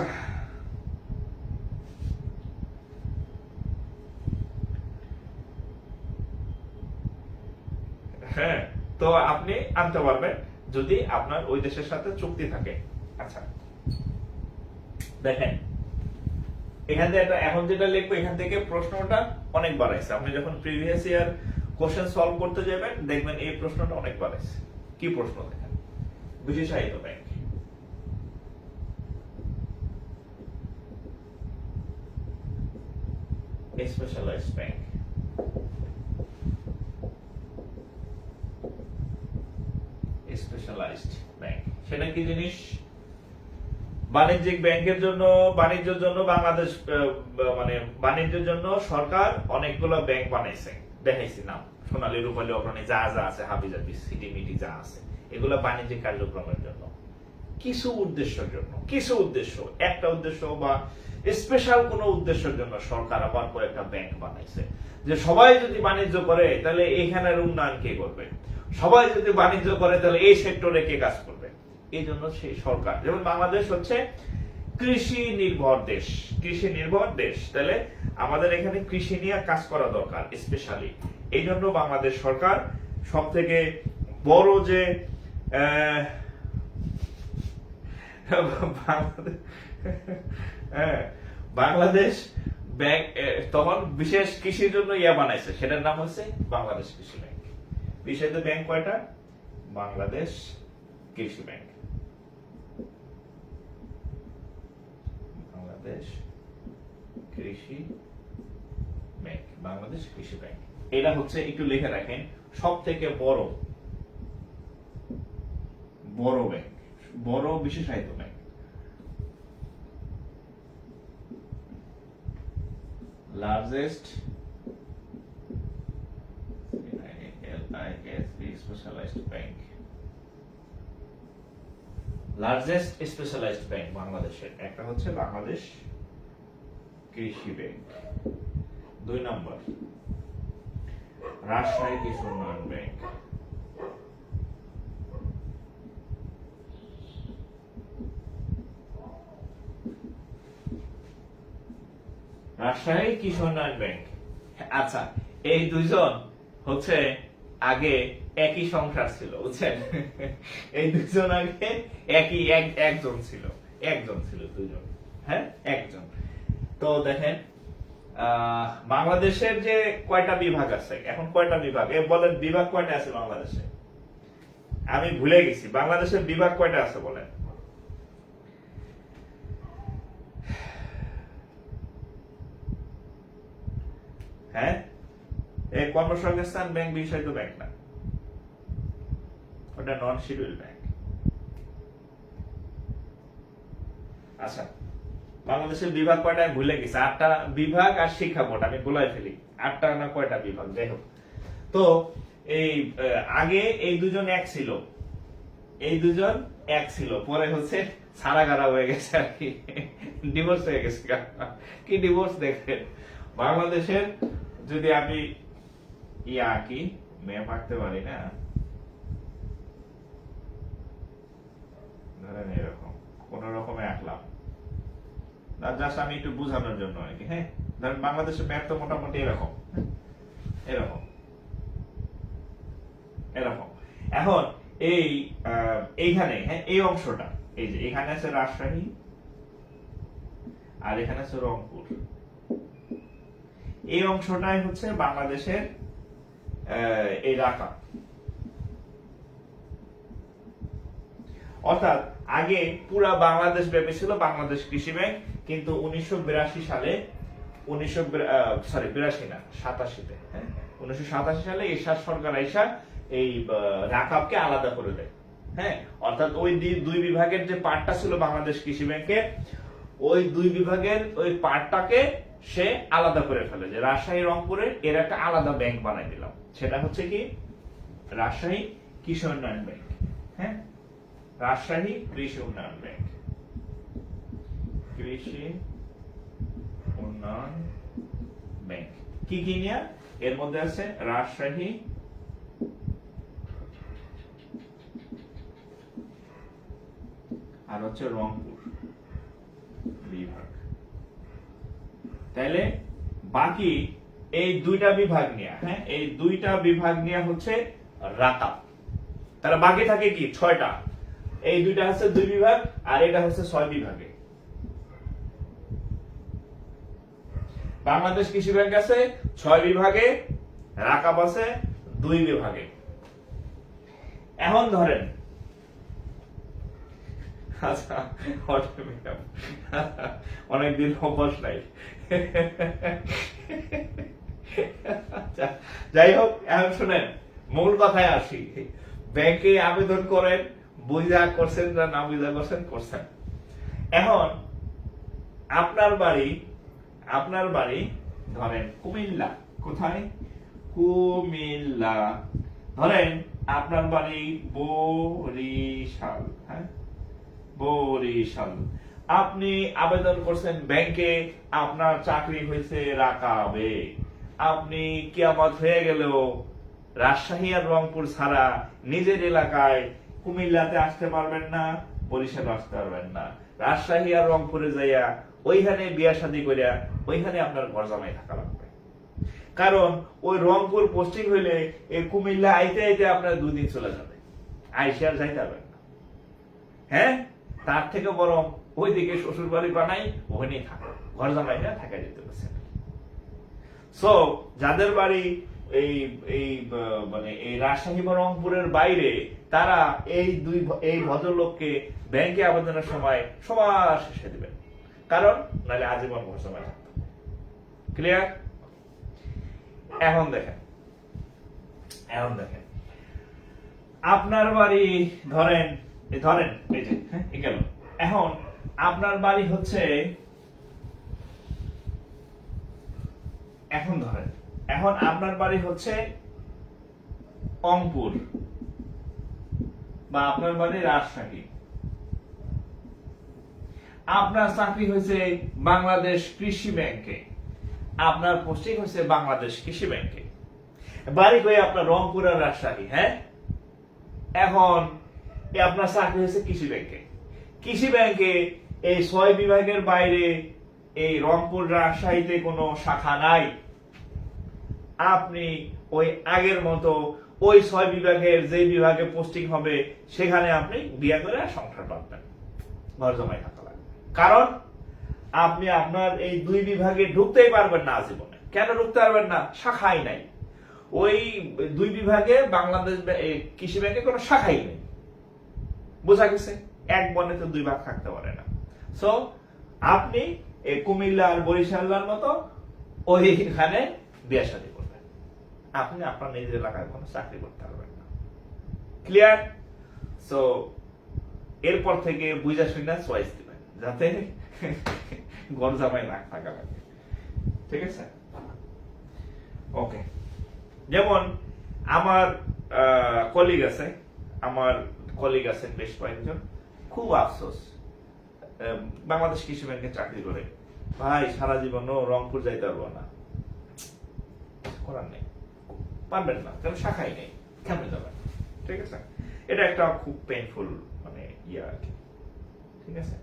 হ্যাঁ, তো আপনি আনতে পারবেন যদি আপনার ওই দেশের সাথে চুক্তি থাকে। আচ্ছা, দেখেন এখান থেকে এখন যেটা লিখবো, এখান থেকে প্রশ্নটা অনেকবার আসছে। আপনি যখন প্রিভিয়াস ইয়ার কোশ্চেন সলভ করতে যাবেন দেখবেন এই প্রশ্নটা অনেকবার আসছে। কি প্রশ্ন? দেখেন, বিশেষায়িত bank, specialised bank, specialised bank সেটা কি জিনিস? বাণিজ্যিক ব্যাংকের জন্য, বাণিজ্যের জন্য বাংলাদেশ মানে বাণিজ্যের জন্য সরকার অনেকগুলো ব্যাংক বানাইছে, দেখাইছি নাম, সোনালী, রূপালী, অগ্রণী, যা যা আছে, হাবিজাবি, সিটিমিটি যা আছে, এগুলো বাণিজ্যিক কার্যক্রমের জন্য, কিছু উদ্দেশ্যের জন্য, কিছু উদ্দেশ্য, একটা উদ্দেশ্য বা স্পেশাল কোন উদ্দেশ্যের জন্য সরকার আবার কয়েকটা ব্যাংক বানাইছে। যে সবাই যদি বাণিজ্য করে তাহলে এখানের উন্নয়ন কে করবে, সবাই যদি বাণিজ্য করে তাহলে এই সেক্টরে কে কাজ করবে। এই জন্য সেই সরকার, যেমন বাংলাদেশ হচ্ছে কৃষি নির্ভর দেশ, কৃষি নির্ভর দেশ, তাহলে আমাদের এখানে কৃষি নিয়ে কাজ করা দরকার স্পেশালি। এই জন্য বাংলাদেশ সরকার সব থেকে বড় যে বাংলাদেশ ব্যাংক তখন বিশেষ কৃষির জন্য ইয়া বানাইছে, সেটার নাম হচ্ছে বাংলাদেশ কৃষি ব্যাংক। বিশেষ ব্যাংক কয়টা? বাংলাদেশ কৃষি ব্যাংক, বাংলাদেশ কৃষি ব্যাংক, বাংলাদেশ কৃষি ব্যাংক। এটা হচ্ছে, একটু লিখে রাখেন, সব থেকে বড় ব্যাংক, বড় বিশেষায়িত bank. Largest specialised bank, largest specialised bank বাংলাদেশের একটা হচ্ছে বাংলাদেশ কৃষি ব্যাংক। 2 নম্বর রাজশাহী কৃষি উন্নয়ন ব্যাংক, রাজশাহী কৃষি উন্নয়ন ব্যাংক। আচ্ছা, এই দুইজন হচ্ছে আগে একই সংসার ছিল, বুঝছেন? এই দুইজন আগে একজন ছিল দুইজন, হ্যাঁ, একজন। তো দেখেন বাংলাদেশের যে কয়টা বিভাগ আছে, এখন কয়টা বিভাগ বলেন, বিভাগ কয়টা আছে বাংলাদেশে? আমি ভুলে গেছি, বাংলাদেশের বিভাগ কয়টা আছে বলেন? হ্যাঁ, এই কর্মসংস্থান ব্যাংক বিশেষায়িত ব্যাংক না, ওটা নন শিডিউল ব্যাংক। আচ্ছা, বাংলাদেশের বিভাগ কয়টা আমি ভুলে গেছি, 8টা বিভাগ আর শিক্ষা বোর্ড, আমি ভুলাই ফেলি 8টা না কয়টা বিভাগ, যাই হোক। তো এই আগে এই দুজন এক ছিল, এই দুজন এক ছিল, পরে হচ্ছে ছাড়াগাড়া হয়ে গেছে আর কি, ডিভোর্স হয়ে গেছে। কি ডিভোর্স? দেখেন বাংলাদেশের, যদি আমি ইয়া কি ম্যাপ আঁকতে পারি না, ধরেন এরকম কোন রকমে আঁকলাম, জাস্ট আমি একটু বোঝানোর জন্য আর কি। হ্যাঁ, ধরেন বাংলাদেশের ম্যাপ তো মোটামুটি এরকম, এরকম এই এইখানে, হ্যাঁ, এই অংশটা, এই যে এখানে আছে রাজশাহী আর এখানে আছে রংপুর, এই অংশটাই হচ্ছে বাংলাদেশের এই রাকা। অর্থাৎ আগে পুরা বাংলাদেশ ব্যাপী ছিল বাংলাদেশ কৃষি ব্যাংক, কিন্তু 1982 সালে 82 না 87-তে, হ্যাঁ, 1987 সালে এরশাদ সরকার আইসা এই রাকাবকে আলাদা করে দেয়। হ্যাঁ, অর্থাৎ ওই দুই বিভাগের যে পার্টটা ছিল বাংলাদেশ কৃষি ব্যাংকের, ওই দুই বিভাগের ওই পার্টটাকে সে আলাদা করে ফেলে, যে রাজশাহী রংপুরে এর একটা আলাদা ব্যাংক বানাই দিলাম, সেটা হচ্ছে কি রাজশাহী কৃষি উন্নয়ন ব্যাংক। হ্যাঁ, রাজশাহী কৃষি উন্নয়ন ব্যাংক, কৃষি উন্নয়ন ব্যাংক। কি কি নিয়ে? এর মধ্যে আছে রাজশাহী আর হচ্ছে রংপুর বিভাগ। তাহলে বাকি এই দুইটা বিভাগ নিয়ে, হ্যাঁ, এই দুইটা বিভাগ নিয়ে হচ্ছে রাকাব। তাহলে বাকি থাকে কি 6টা, এই দুইটা হচ্ছে 2 বিভাগ আর এটা হচ্ছে 6 বিভাগে। বাংলাদেশ কৃষি ব্যাংক আছে 6 বিভাগে, রাকাব আছে 2 বিভাগে। এখন ধরেন, আচ্ছা অনেকদিন অভ্যাস নাই, যাই হোক, এখন শুনেন, মূল কথায় আসি। ব্যাংকে আবেদন করেন, বুঝা করছেন না বুঝা করছেন। এখন আপনার বাড়ি ধরেন কুমিল্লা, কোথায়? কুমিল্লা। ধরেন আপনার বাড়ি বরিশাল, হ্যাঁ, বরিশাল। আপনি আবেদন করছেন ব্যাংকে, আপনার চাকরি হয়েছে রাকাবে, আপনি কিয়ামত হয়ে গেলেও রাজশাহী আর রংপুর ছাড়া নিজের এলাকায় কুমিল্লাতে আসতে পারবেন না, বরিশাল আসতে পারবেন না। রাজশাহী আর রংপুরে যাইয়া ওইখানে বিয়া শাদী করিয়া ওইখানে আপনার ঘর জামাই থাকা লাগবে। কারণ ওই রংপুর পোস্টিং হইলে এই কুমিল্লা আইতে আইতে আপনার 2 দিন চলে যাবে, আইসে আর যাইতে পারবেন না। হ্যাঁ, তার থেকে বরং ওইদিকে শ্বশুর বাড়ি বানাই, ওখানেই থাকো, ঘর জামাই না থাকা যেতে পারছে। সো যাদের বাড়ি এই মানে এই রাজশাহী বা রংপুরের বাইরে, তারা এই ভদ্রলোককে ব্যাংকে আবেদনের সময় সবার শেষে দিবেন, কারণ নাহলে আজীবন ঘর জামাই থাকতো। ক্লিয়ার? এখন দেখেন আপনার বাড়ি ধরেন এই যে, হ্যাঁ, গেল। এখন আপনার বাড়ি হচ্ছে, এখন আপনার বাড়ি হচ্ছে রংপুর বা আপনার বাড়ি রাজশাহী, আপনার চাকরি হয়েছে বাংলাদেশ কৃষি ব্যাংকে, আপনার পোস্টিং হয়েছে বাংলাদেশ কৃষি ব্যাংকে, বাড়ি হয়ে আপনার রংপুর আর রাজশাহী। হ্যাঁ, এখন আপনার চাকরি হয়েছে কৃষি ব্যাংকে এই 6 বিভাগের বাইরে এই রংপুর রাজশাহীতে কোনো শাখা নাই। আপনি ওই আগের মতো ওই 6 বিভাগের যে বিভাগে পোস্টিং হবে সেখানে আপনি বিয়ে করে সংসার পাবেন, ঘর জমাই থাকা লাগবে। কারণ আপনি আপনার এই 2 বিভাগে ঢুকতেই পারবেন না আজীবনে। কেন ঢুকতে পারবেন না? শাখাই নাই। ওই 2 বিভাগে বাংলাদেশ কৃষি ব্যাংকে কোনো শাখাই নেই। বোঝা গেছে? এক বনে তো 2 ভাগ থাকতে পারে না। সো আপনি এই কুমিল্লা আর বরিশালের মতো ওইখানে বিয়ে শাদী করবেন, আপনি আপনার নিজের এলাকায় কোনো চাকরি করতে পারবেন না। ক্লিয়ার? সো এরপর থেকে বুঝা শুনা চয়েস দিবেন, যাতে ঘর জামাই না থাকা লাগে। ঠিক আছে? ওকে। যেমন আমার কলিগ আছেন বেশ কয়েকজন, খুব আফসোস, বাংলাদেশ কৃষি ব্যাংকে চাকরি করে, ভাই সারা জীবনও রংপুর যাইতে পারবো না, করার নেই, পারবেন না, কারণ শাখাই নেই, কেমনে যাবেন? ঠিক আছে? এটা একটা খুব পেইনফুল মানে আর কি। ঠিক আছে?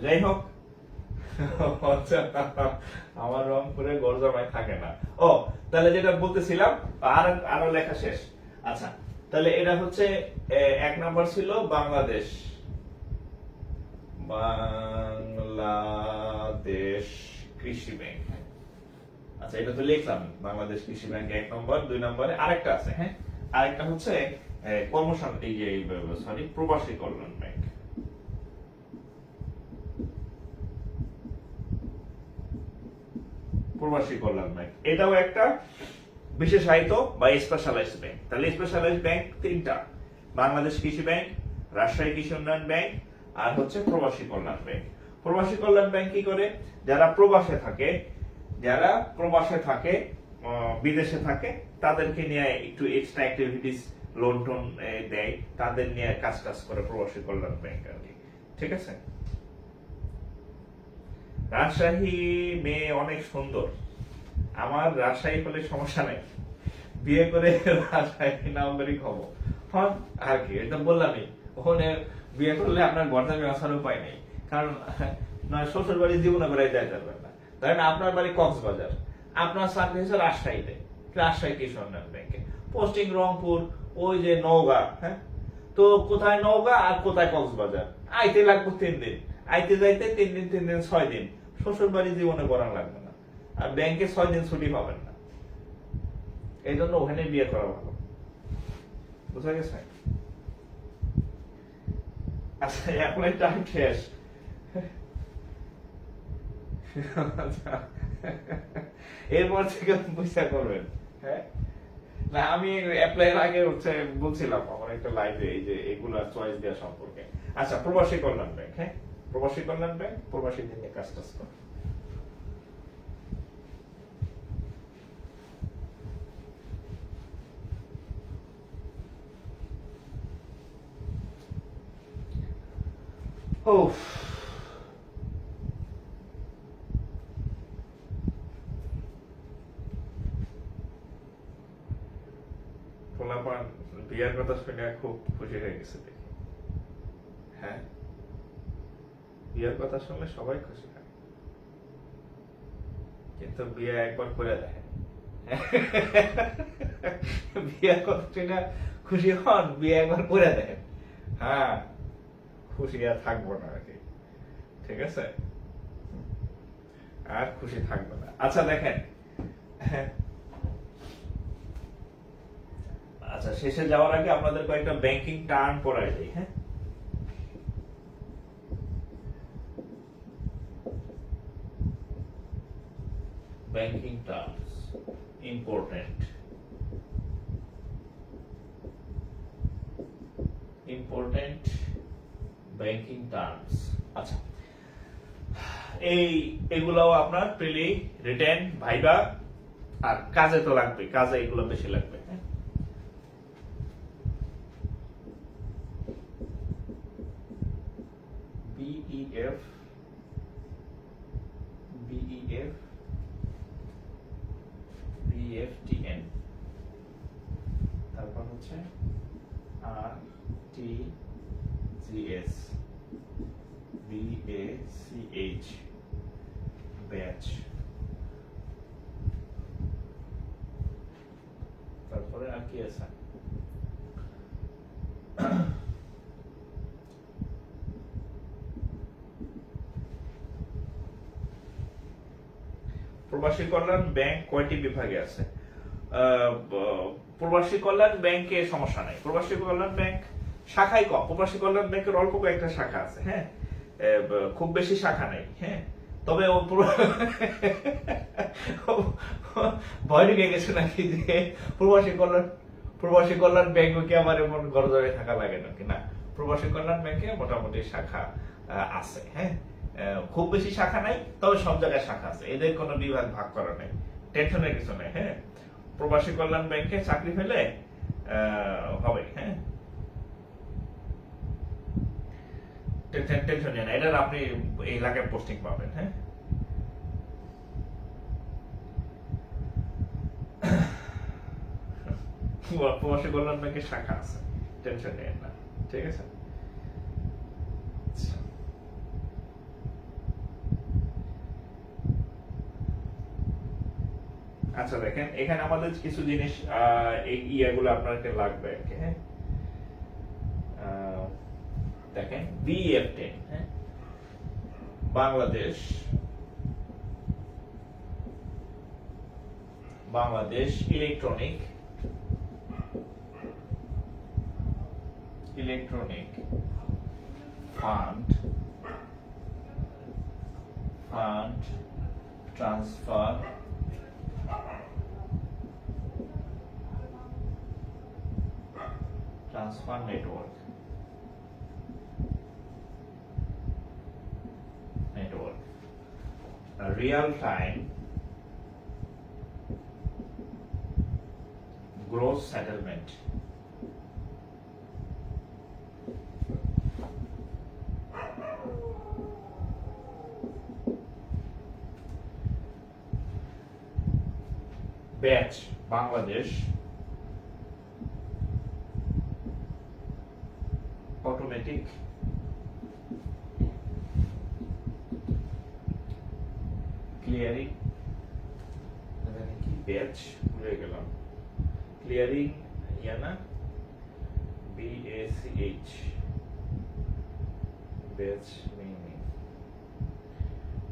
যাই হোক, আচ্ছা, আমার রংপুরে গরজামাই থাকে না। ও তাহলে যেটা বলতেছিলাম, আরো লেখা শেষ। আচ্ছা, তাহলে এটা হচ্ছে 1 নাম্বার ছিল বাংলাদেশ, বাংলাদেশ কৃষি ব্যাংক। আচ্ছা, এটা তো লিখলাম, বাংলাদেশ কৃষি ব্যাংক 1 নম্বর। 2 নম্বরে আরেকটা আছে, হ্যাঁ, আরেকটা হচ্ছে কর্মসংস্থান, সরি, প্রবাসী কল্যাণ ব্যাংক। প্রবাসী কল্যাণ ব্যাংক এটাও একটা বিশেষায়িত বা স্পেশালাইজড ব্যাংক। তাহলে স্পেশালাইজড ব্যাংক 3টা, বাংলাদেশ কৃষি ব্যাংক, রাজশাহী কৃষি উন্নয়ন ব্যাংক, আর হচ্ছে প্রবাসী কল্যাণ ব্যাংক। প্রবাসী কল্যাণ ব্যাংক কি করে? যারা প্রবাসে থাকে, বিদেশে থাকে, তাদেরকে নিয়ে একটু এক্সট্রা অ্যাক্টিভিটিস, লোন টোন দেয়, তাদের নিয়ে কাজ করে প্রবাসী কল্যাণ ব্যাংক আর কি। ঠিক আছে? রাজশাহী মেয়ে অনেক সুন্দর, আমার রাজশাহী হলে সমস্যা নাই, বিয়ে করে রাজশাহী নাগরিক হব, হন আর কি। এটা বললামই, ওখানে বিয়ে করলে আপনার গর্দামে আসার উপায় নেই, কারণ নয় শ্বশুর বাড়ি জীবনে বেড়াই দেয় পারবেন না। তাই না? আপনার বাড়ি কক্সবাজার, আপনার চাকরি হচ্ছে রাজশাহীতে, রাজশাহী কৃষি উন্নয়ন ব্যাংকে, পোস্টিং রংপুর, ওই যে নওগাঁ, হ্যাঁ, তো কোথায় নওগাঁ আর কোথায় কক্সবাজার, আইতে লাগবে 3 দিন, আইতে যাইতে 3 দিন 3 দিন 6 দিন, শ্বশুর বাড়ি জীবনে করা লাগবে না, আর ব্যাংকে 6 দিন ছুটি পাবেন না। এই জন্য ওখানে বিয়ে করা ভালো। বুঝা গেছে? আচ্ছা, এখন টাইম শেষ। এরপর থেকে পয়সা করবেন, হ্যাঁ না, আমি অ্যাপ্লাইয়ের আগে হচ্ছে বলছিলাম আমার একটা লাইভে এই যে এগুলা চয়েস দেওয়া সম্পর্কে। আচ্ছা, প্রবাসী কল্যাণ ব্যাংক, হ্যাঁ, প্রবাসী কল্যাণ ব্যাংক প্রবাসীদের নিয়ে কাজ করে। ও পোলাপান বিয়ের কথা শুনে খুব খুশি হয়ে গেছে দেখি। হ্যাঁ, বিয়ের কথা শুনলে সবাই খুশি হয়, কিন্তু বিয়ে একবার করে দেখেন। বিয়ের কথা শুনে খুশি হন, বিয়ে একবার করে দেখেন, হ্যাঁ, খুশি আর থাকবো না আর কি। ঠিক আছে? আর খুশি থাকবো না। আচ্ছা দেখেন, আচ্ছা, শেষে যাওয়ার আগে আপনাদের কয়েকটা ব্যাংকিং টার্ম পড়াই দিই, হ্যাঁ। Banking terms important, banking terms. আচ্ছা, এগুলাও আপনার প্রিলি, রিটেন, ভাইবা, আর কাজে তো লাগবে, কাজে এগুলো বেশি লাগবে, হ্যাঁ। বিইএফ, বিএফটিএন, তারপর হচ্ছে আরটিজিএস, বিএসিএইচ, ব্যাচ, তারপরে আর কি আছে? প্রবাসী কল্যাণ ব্যাংক কয়টি বিভাগে আছে? প্রবাসী কল্যাণ ব্যাংকে সমস্যা নাই, প্রবাসী কল্যাণ ব্যাংক শাখাই কম, প্রবাসী কল্যাণ ব্যাংকের অল্প কয়েকটা শাখা আছে, হ্যাঁ, খুব বেশি শাখা নাই, হ্যাঁ। তবে ভয় ঢুকে গেছে নাকি যে প্রবাসী কল্যাণ ব্যাংক কি আমার এমন গরজরে থাকা লাগে নাকি? না, প্রবাসী কল্যাণ ব্যাংকে মোটামুটি শাখা আছে, হ্যাঁ, খুব বেশি শাখা নাই, তবে সব জায়গায় শাখা আছে, এদের কোনো বিভাগ ভাগ করা নেই, টেনশনের কিছু নেই, হ্যাঁ। প্রবাসী কল্যাণ ব্যাংকে চাকরি হলে হবে, হ্যাঁ, টেনশন নেই না, এটার আপনি এই এলাকায় পোস্টিং পাবেন, হ্যাঁ। প্রবাসী কল্যাণ ব্যাংকের শাখা আছে, টেনশন নেই না, ঠিক আছে। আচ্ছা দেখেন এখানে আমাদের কিছু জিনিস এই ইয়াগুলো আপনাকে লাগবে আর কি, হ্যাঁ। দেখেন BF10, হ্যাঁ, Bangladesh electronic fund transfer network real time gross settlement, BACH Bangladesh automatic clearing, কি ব্যাচ ভুলে গেলাম, ক্লিয়ারিং ইয়ানা BACH BACH meaning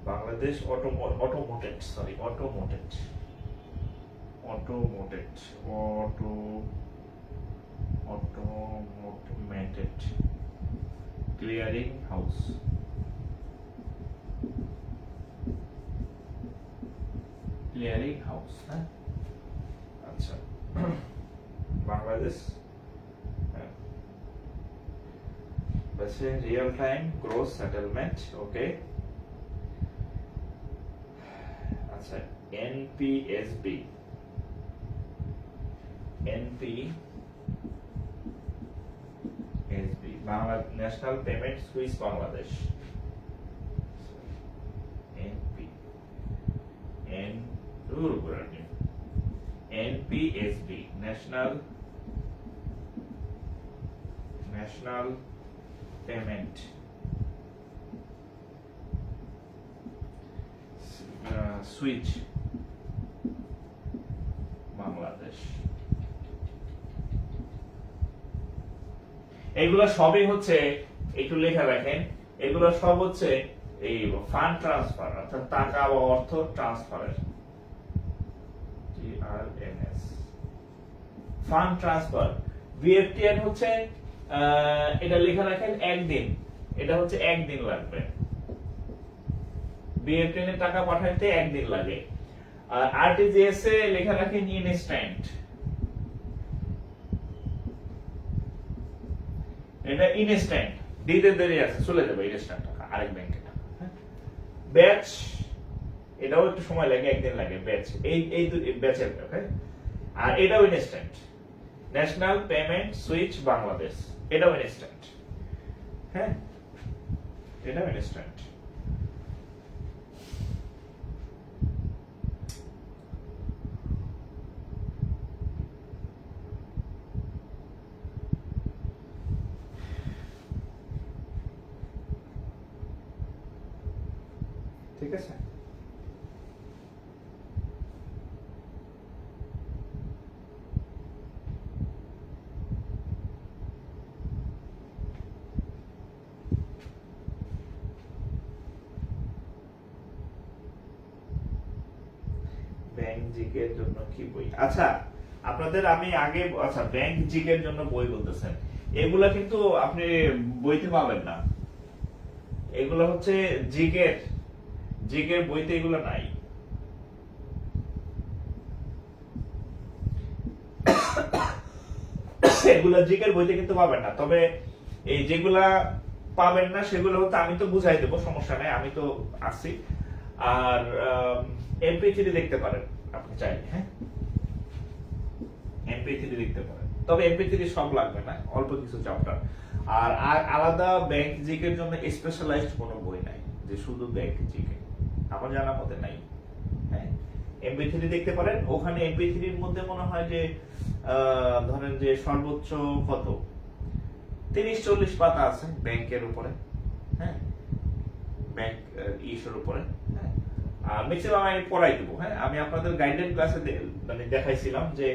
Bangladesh automated clearing house, হ্যাঁ। আচ্ছা বাংলাদেশ वैसे real time gross settlement, okay. अच्छा NPSB Bangla national payment switch Bangladesh, NPSB national payment switch Bangladesh. এগুলো সবই হচ্ছে, একটু লেখা রাখেন, এগুলো সব হচ্ছে এই ফান্ড ট্রান্সফার, অর্থাৎ টাকা বা অর্থ ট্রান্সফারের, TRNS ফান্ড ট্রান্সফার। BF10 হচ্ছে এটা লেখা রাখেন একদিন, এটা হচ্ছে একদিন লাগবে, BF10 এর টাকা পাঠাইতে একদিন লাগে। আর RTGS এ লেখা রাখেন ইনস্ট্যান্ট, এটা ইনস্ট্যান্ট, দিতে দেরি আছে চলে যাবে ইনস্ট্যান্ট টাকা আরেক ব্যাংকে। ব্যাচ এটাও একটু সময় লাগে, একদিন লাগে ব্যাচ, এই ব্যাচের, ওকে। আর এটাও instant, national payment switch Bangladesh, এটাও ইনস্ট্যান্ট, হ্যাঁ, এটাও ইনস্ট্যান্ট। ঠিক আছে, ব্যাংক জিকের জন্য কি বই? আচ্ছা আপনাদের আমি আগে, আচ্ছা ব্যাংক জিকের জন্য বই বলতেছেন, এগুলা কিন্তু আপনি বইতে পাবেন না, এগুলো হচ্ছে জিকের বইতে এগুলো নাই। এগুলা জিকের বইতে কিন্তু পাবেন না, তবে এই যেগুলা পাবেন না সেগুলো হচ্ছে আমি তো বুঝাই দেবো, সমস্যা নাই, আমি তো আছি। আর MP3 দেখতে পারেন আপনি চাইলে, হ্যাঁ, MP3 দেখতে পারেন, তবে MP3 সব লাগবে না, অল্প কিছু চ্যাপ্টার। আর আলাদা ব্যাংক জিকের জন্য স্পেশালাইজড কোনো বই নাই যে শুধু ব্যাংক জিকে, আমার জানা মতে নাই, হ্যাঁ। MP3 দেখতে পারেন, ওখানে MP3 এর মধ্যে মনে হয় যে ধরেন যে সর্বোচ্চ কত 30-40 পাতা আছে ব্যাংকের উপরে, হ্যাঁ, ব্যাংক ইস্যুর উপরে, হ্যাঁ। ম্যাক্সিমাম আমি পড়াই দেবো। হ্যাঁ, আমি আপনাদের গাইডলাইন ক্লাসে মানে দেখাইছিলাম যে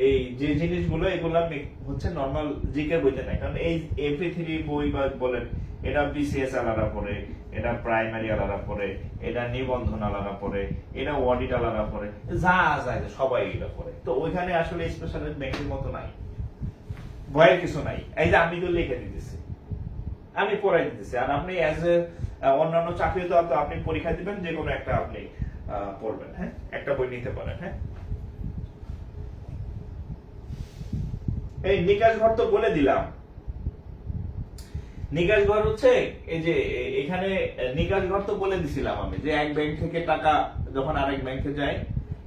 এই যে জিনিসগুলো এগুলো হচ্ছে নর্মাল জিকে বইতে নাই, কারণ এই এমপি3 বই বা বলেন এটা বিসিএস আলাদা পড়ে, এটা প্রাইমারি আলাদা পড়ে, এটা নিবন্ধন আলাদা পড়ে, এটা অডিট আলাদা পড়ে, যা যায় সবাই এটা পড়ে। তো ওইখানে আসলে স্পেশাল ব্যাংকের মতো নাই, ভয়ের কিছু নাই। এই যে আমি তো লিখে দিতেছি, আমি পড়াই দিতেছি, আর আপনি অ্যাজ এ অন্যান্য চাকরি তো আপনি পরীক্ষা দিবেন, যে কোনো একটা আপনি পড়বেন। হ্যাঁ, একটা বই নিতে পারেন। হ্যাঁ, এই নিকাশ ঘর তো বলে দিলাম। নিকাশ ঘর হচ্ছে এই যে এখানে নিকাশ ঘর তো বলে দিছিলাম আমি, যে এক ব্যাংক থেকে টাকা যখন আরেক ব্যাংকে যায়,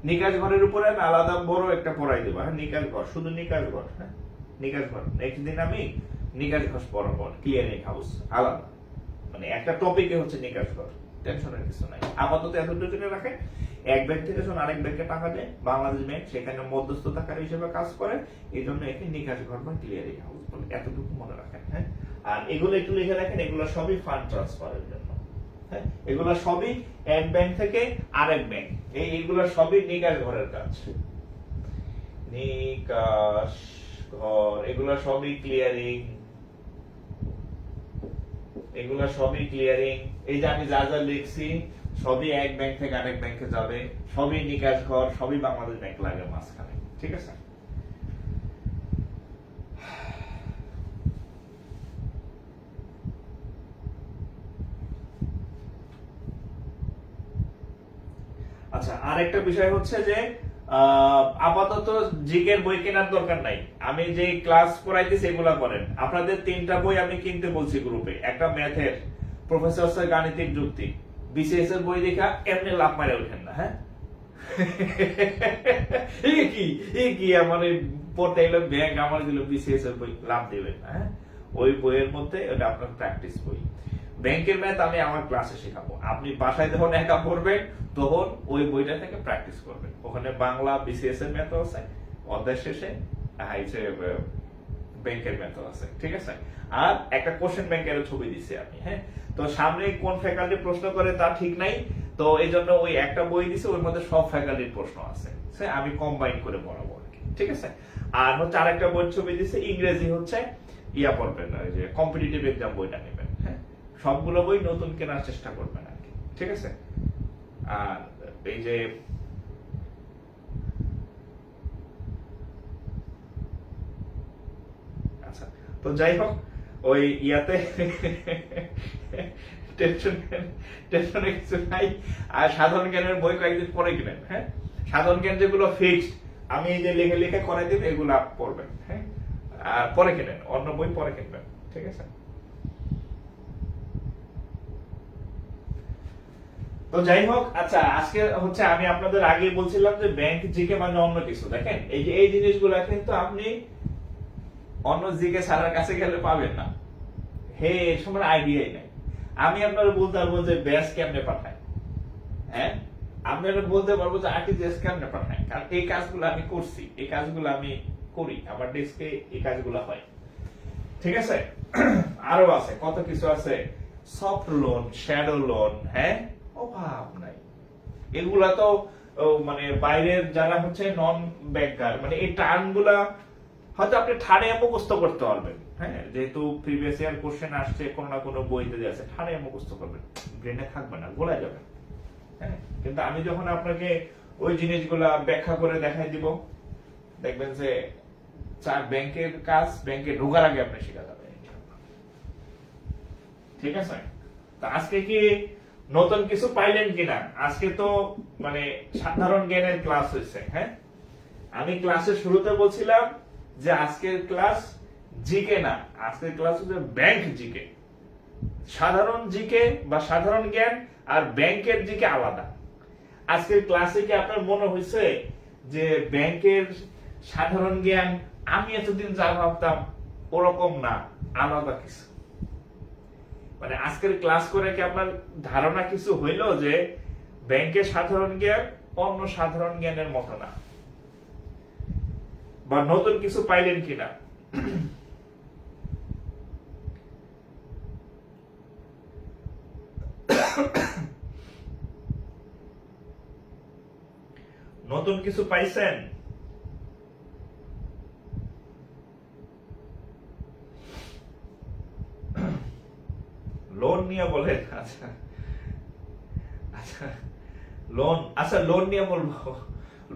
নিকাশ ঘরের উপরে আমি আলাদা বড় একটা পড়াই দেবো। হ্যাঁ, নিকাশ ঘর, শুধু নিকাশ ঘর। হ্যাঁ, নিকাশ ঘর নেক্সট দিন আমি নিকাশ ঘর পড়াবো, ক্লিয়ারিং হাউস আলাদা, মানে একটা টপিকে হচ্ছে নিকাশ ঘর, টেনশনের কিছু নাই। আপাতত এতটুকু জেনে রাখেন, এক ব্যাংক থেকে যখন আরেক ব্যাংকে টাকা দেয় বাংলাদেশ ব্যাংক সেখানে মধ্যস্থতাকারী হিসেবে কাজ করে, এই জন্য একে নিকাশ ঘর বা ক্লিয়ারিং হাউস বলে, এতটুকু মনে রাখেন। হ্যাঁ, আর এগুলো একটু লিখে রাখেন, এগুলো সবই ফান্ড ট্রান্সফারের জন্য। হ্যাঁ, এগুলো সবই এক ব্যাংক থেকে আরেক ব্যাংক, এইগুলো সবই নিকাশ ঘরের কাজ। নিকাশ ঘর এগুলো সবই ক্লিয়ারিং, এগুলা সবই ক্লিয়ারিং। এই যে আমি যা যা লিখছি সবই এক ব্যাংক থেকে আরেক ব্যাংকে যাবে, সবই নিকাশ ঘর, সবই বাংলাদেশ ব্যাংক লাগে মাঝখানে। ঠিক আছে, আচ্ছা। আরেকটা বিষয় হচ্ছে যে আপাতত জিকের বই কেনার দরকার নাই, আমি যে ক্লাস পড়াইতেছি এগুলা করেন। আপনাদের 3টা বই আমি কিনতে বলছি গ্রুপে, একটা ম্যাথের প্রফেসর গাণিতিক যুক্তি, বিসিএস এর বই দেখা এমনি লাভ মারে ওঠেন না। হ্যাঁ, কি আমার পড়তে এলো ব্যাংক আমার দিল বিসিএস এর বই, লাভ দেবেন না। হ্যাঁ, ওই বইয়ের মধ্যে ওটা আপনার প্র্যাকটিস বই। ব্যাংকের ম্যাথ আমি আমার ক্লাসে শেখাবো, আপনি বাসায় যখন একা পড়বেন তখন ওই বইটা থেকে প্র্যাকটিস করবেন। ওখানে বাংলা বিসিএস এর ম্যাথ আছে, অধ্যায় শেষে ব্যাংকের ম্যাথ আছে। ঠিক আছে, আর একটা কোশ্চেন ব্যাংকের ছবি দিছি আমি। হ্যাঁ, তো সামনে কোন ফ্যাকাল্টি প্রশ্ন করে তা ঠিক নাই, তো এই জন্য ওই একটা বই দিছে, ওর মধ্যে সব ফ্যাকাল্টির প্রশ্ন আছে, আমি কম্বাইন করে পড়াবো আর কি। ঠিক আছে, আর হচ্ছে আরেকটা বইয়ের ছবি দিছে, ইংরেজি হচ্ছে ইয়া পড়বেন, ওই যে কম্পিটিটিভ এক্সাম বইটা নেবেন। হ্যাঁ, সবগুলো বই নতুন কেনার চেষ্টা করবেন আর কি। ঠিক আছে, আর এই যে আচ্ছা, তো যাই হোক, ওই ইয়াতে টেনশনে কিছু নাই। আর সাধারণ জ্ঞানের বই কয়েকদিন পরে কিনেন। হ্যাঁ, সাধারণ জ্ঞান যেগুলো ফিক্সড আমি এই যে লিখে লিখে করাই দিব, এগুলো পড়বেন। হ্যাঁ, আর পরে কিনেন, অন্য বই পরে কিনবেন। ঠিক আছে, তো যাই হোক। আচ্ছা, আজকে হচ্ছে আমি আপনাদের আগে বলছিলাম যে ব্যাংক জিকে মানে অন্য কিছু। দেখেন এই যে এই জিনিসগুলো কিন্তু আপনি অন্য জিকে স্যারের কাছে গেলে পাবেন না। হে, এর সময় আইডিয়াই নাই। আমি আপনারা বলতে পারবো যে ব্যাস কেমনে পাঠায়। হ্যাঁ, আপনারা বলতে পারবো যে আরটিজিএস কেমনে পাঠায়, কারণ এই কাজগুলো আমি করছি, এই কাজগুলো আমি করি, আমার ডেস্কে এই কাজগুলো হয়। ঠিক আছে, আরো আছে কত কিছু আছে, সফট লোন, শ্যাডো লোন। হ্যাঁ, অভাব নাই। এগুলা তো মানে বাইরের যারা হচ্ছে নন ব্যাংকার, মানে এই টার্ম গুলা হয়তো আপনি ঠাড়ে মুখস্থ করতে পারবেন। হ্যাঁ, যেহেতু প্রিভিয়াস ইয়ার কোশ্চেন আসছে, কোনো না কোনো বইতে আছে, ঠাড়ে মুখস্থ করবেন, ব্রেনে থাকবে না, গোলায় যাবে। হ্যাঁ, কিন্তু আমি যখন আপনাকে ওই জিনিসগুলা ব্যাখ্যা করে দেখাই দিব, দেখবেন যে ব্যাংকের কাজ ব্যাংকে ঢোকার আগে আপনি শিখা যাবে। ঠিক আছে, তো আজকে কি নতুন কিছু পাইলেন কিনা? আজকে তো মানে সাধারণ জ্ঞানের ক্লাস হয়েছে। হ্যাঁ, আমি ক্লাসের শুরুতে বলছিলাম যে আজকের ক্লাস জিকে না, আজকের ক্লাস হচ্ছে ব্যাংক জিকে। সাধারণ জিকে বা সাধারণ জ্ঞান আর ব্যাংকের জিকে আলাদা। আজকের ক্লাসে কি আপনার মনে হয়েছে যে ব্যাংকের সাধারণ জ্ঞান আমি এতদিন যা ভাবতাম ওরকম না, আলাদা কিছু? মানে আজকের ক্লাস করে কি আপনার ধারণা কিছু হইলো যে ব্যাংকের সাধারণ জ্ঞান অন্য সাধারণ জ্ঞানের মতো না, বা নতুন কিছু পাইলেন কিনা? নতুন কিছু পাইছেন? লোন নিয়ে বলেন। আচ্ছা আচ্ছা, লোন নিয়ে বলবো।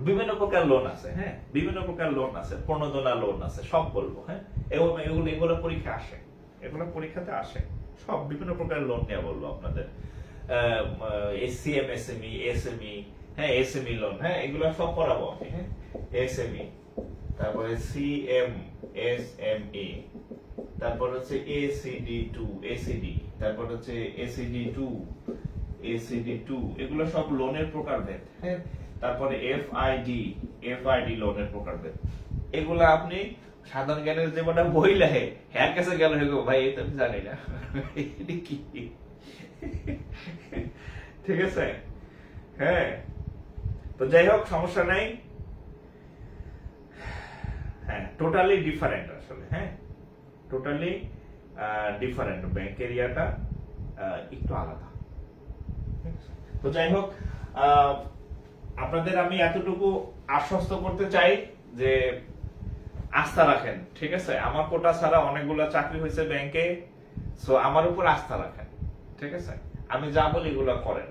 বিভিন্ন প্রকার লোন আছে, হ্যাঁ, বিভিন্ন প্রকার লোন আছে, প্রণোদনা লোন আছে, সব বলবো। হ্যাঁ, এগুলো পরীক্ষা আসে, এগুলো পরীক্ষাতে আসে, সব বিভিন্ন প্রকার লোন নিয়ে বলবো আপনাদের। এসএমই, হ্যাঁ, এসএমই লোন, হ্যাঁ, এগুলো সব পড়াবো আমি। হ্যাঁ, এসএমই, তারপরে সিএমএসএমই, তারপর হচ্ছে এসিডি, তারপর হচ্ছে এসিডি2, এগুলো সব লোনের প্রকারভেদ। হ্যাঁ, তারপরে এফআইডি লোনের প্রকারভেদ। এগুলো আপনি সাধারণ জ্ঞানের যে বড় বই লেখে হ্যার কাছে গেল হেগো ভাই, এটা আমি জানি না এটা কি। ঠিক আছে, হ্যাঁ। তো যাই হোক, সমস্যা নাই। হ্যাঁ, টোটালি ডিফারেন্ট আসলে। হ্যাঁ, টোটালি ডিফারেন্ট, ব্যাংক এরিয়াটা একটু আলাদা। তো যাই হোক, আপনাদের আমি এতটুকু আশ্বস্ত করতে চাই যে আস্থা রাখেন, ঠিক আছে? আমার কোটা ছাড়া অনেকগুলো চাকরি হয়েছে ব্যাংকে, সো আমার উপর আস্থা রাখেন, ঠিক আছে? আমি যা বলি এগুলো করেন।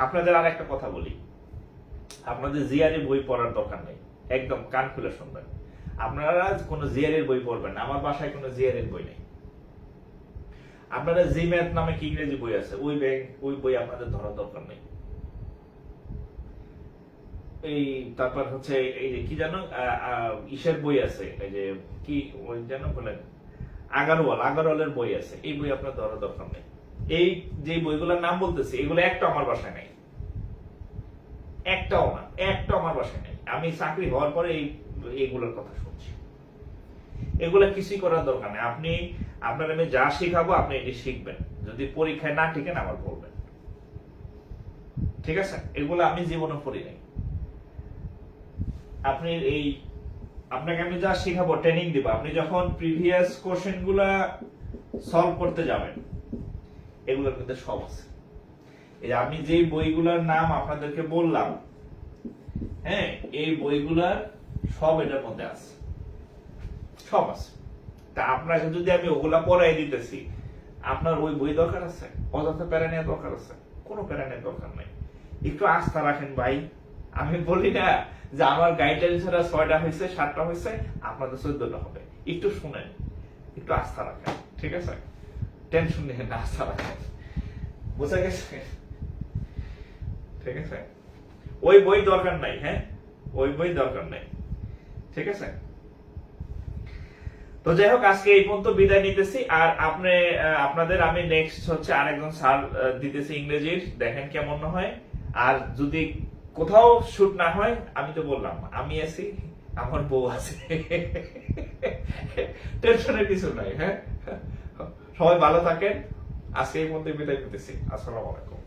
আপনাদের আর একটা কথা বলি, আপনাদের জিআরই বই পড়ার দরকার নেই, একদম কান খুলে শুনবেন। আপনারা কোনো জিআরএর বই পড়বেন না, আমার বাসায় কোনো জিআরএর বই নেই। আপনারা জিম্যাথ নামে কি ইংরেজি বই আছে, ওই বই আপনাদের ধরার দরকার নেই। এই তারপর হচ্ছে এই যে কি জানো ইসের বই আছে, এই যে কি ওই জানো বলেন আগারওয়ালের বই আছে, এই বই আপনার ধরার দরকার নেই। এই যে বইগুলোর নাম বলতেছি, এগুলো একটা আমার বাসায় নাই, একটাও না, একটা আমার বাসায় নাই। আমি চাকরি হওয়ার পরে এইগুলোর কথা শুনছি। এগুলা কিছুই করার দরকার নেই। আপনার আমি যা শিখাবো আপনি এটি শিখবেন, যদি পরীক্ষায় না টিকেন আবার বলবেন, ঠিক আছে? এগুলো আমি জীবনে পড়ি নাই। আপনি আপনাকে আমি যা শিখাবো, ট্রেনিং দিব, আপনি যখন প্রিভিয়াস কোশ্চেন গুলা সলভ করতে যাবেন, এগুলোর মধ্যে সব আছে। এই যে আমি যে বইগুলোর নাম আপনাদেরকে বললাম, হ্যাঁ, এই বইগুলার সব এটার মধ্যে আছে, সব আছে। তা আপনাকে যদি আমি ওগুলা পড়াই দিতেছি, আপনার ওই বই দরকার আছে? অযথা প্যারা নেওয়ার দরকার আছে? কোনো প্যারা নেওয়ার দরকার নাই। একটু আস্থা রাখেন ভাই। আমি বলি না যে আমার গাইডলাইন ছাড়া 6টা হয়েছে, 7টা হয়েছে, আপনাদের 14টা হবে। একটু শুনেন, একটু আস্থা রাখেন, ঠিক আছে? টেনশন নিয়ে না, আস্থা রাখেন। বুঝা গেছে? ঠিক আছে, ওই বই দরকার নাই। হ্যাঁ, ওই বই দরকার নাই, ঠিক আছে? তো যাই হোক, আজকে এই পর্যন্ত বিদায় নিতেছি। আর আপনাদের আমি নেক্সট হচ্ছে আরেকজন স্যার দিতেছি ইংরেজির, দেখেন কেমন হয়। আর যদি কোথাও শুট না হয়, আমি তো বললাম আমি আছি, আমার বউ আছে, টেনশনের কিছু নাই। হ্যাঁ, সবাই ভালো থাকেন। আজকে এই পর্যন্ত বিদায় নিতেছি। আসসালামু আলাইকুম।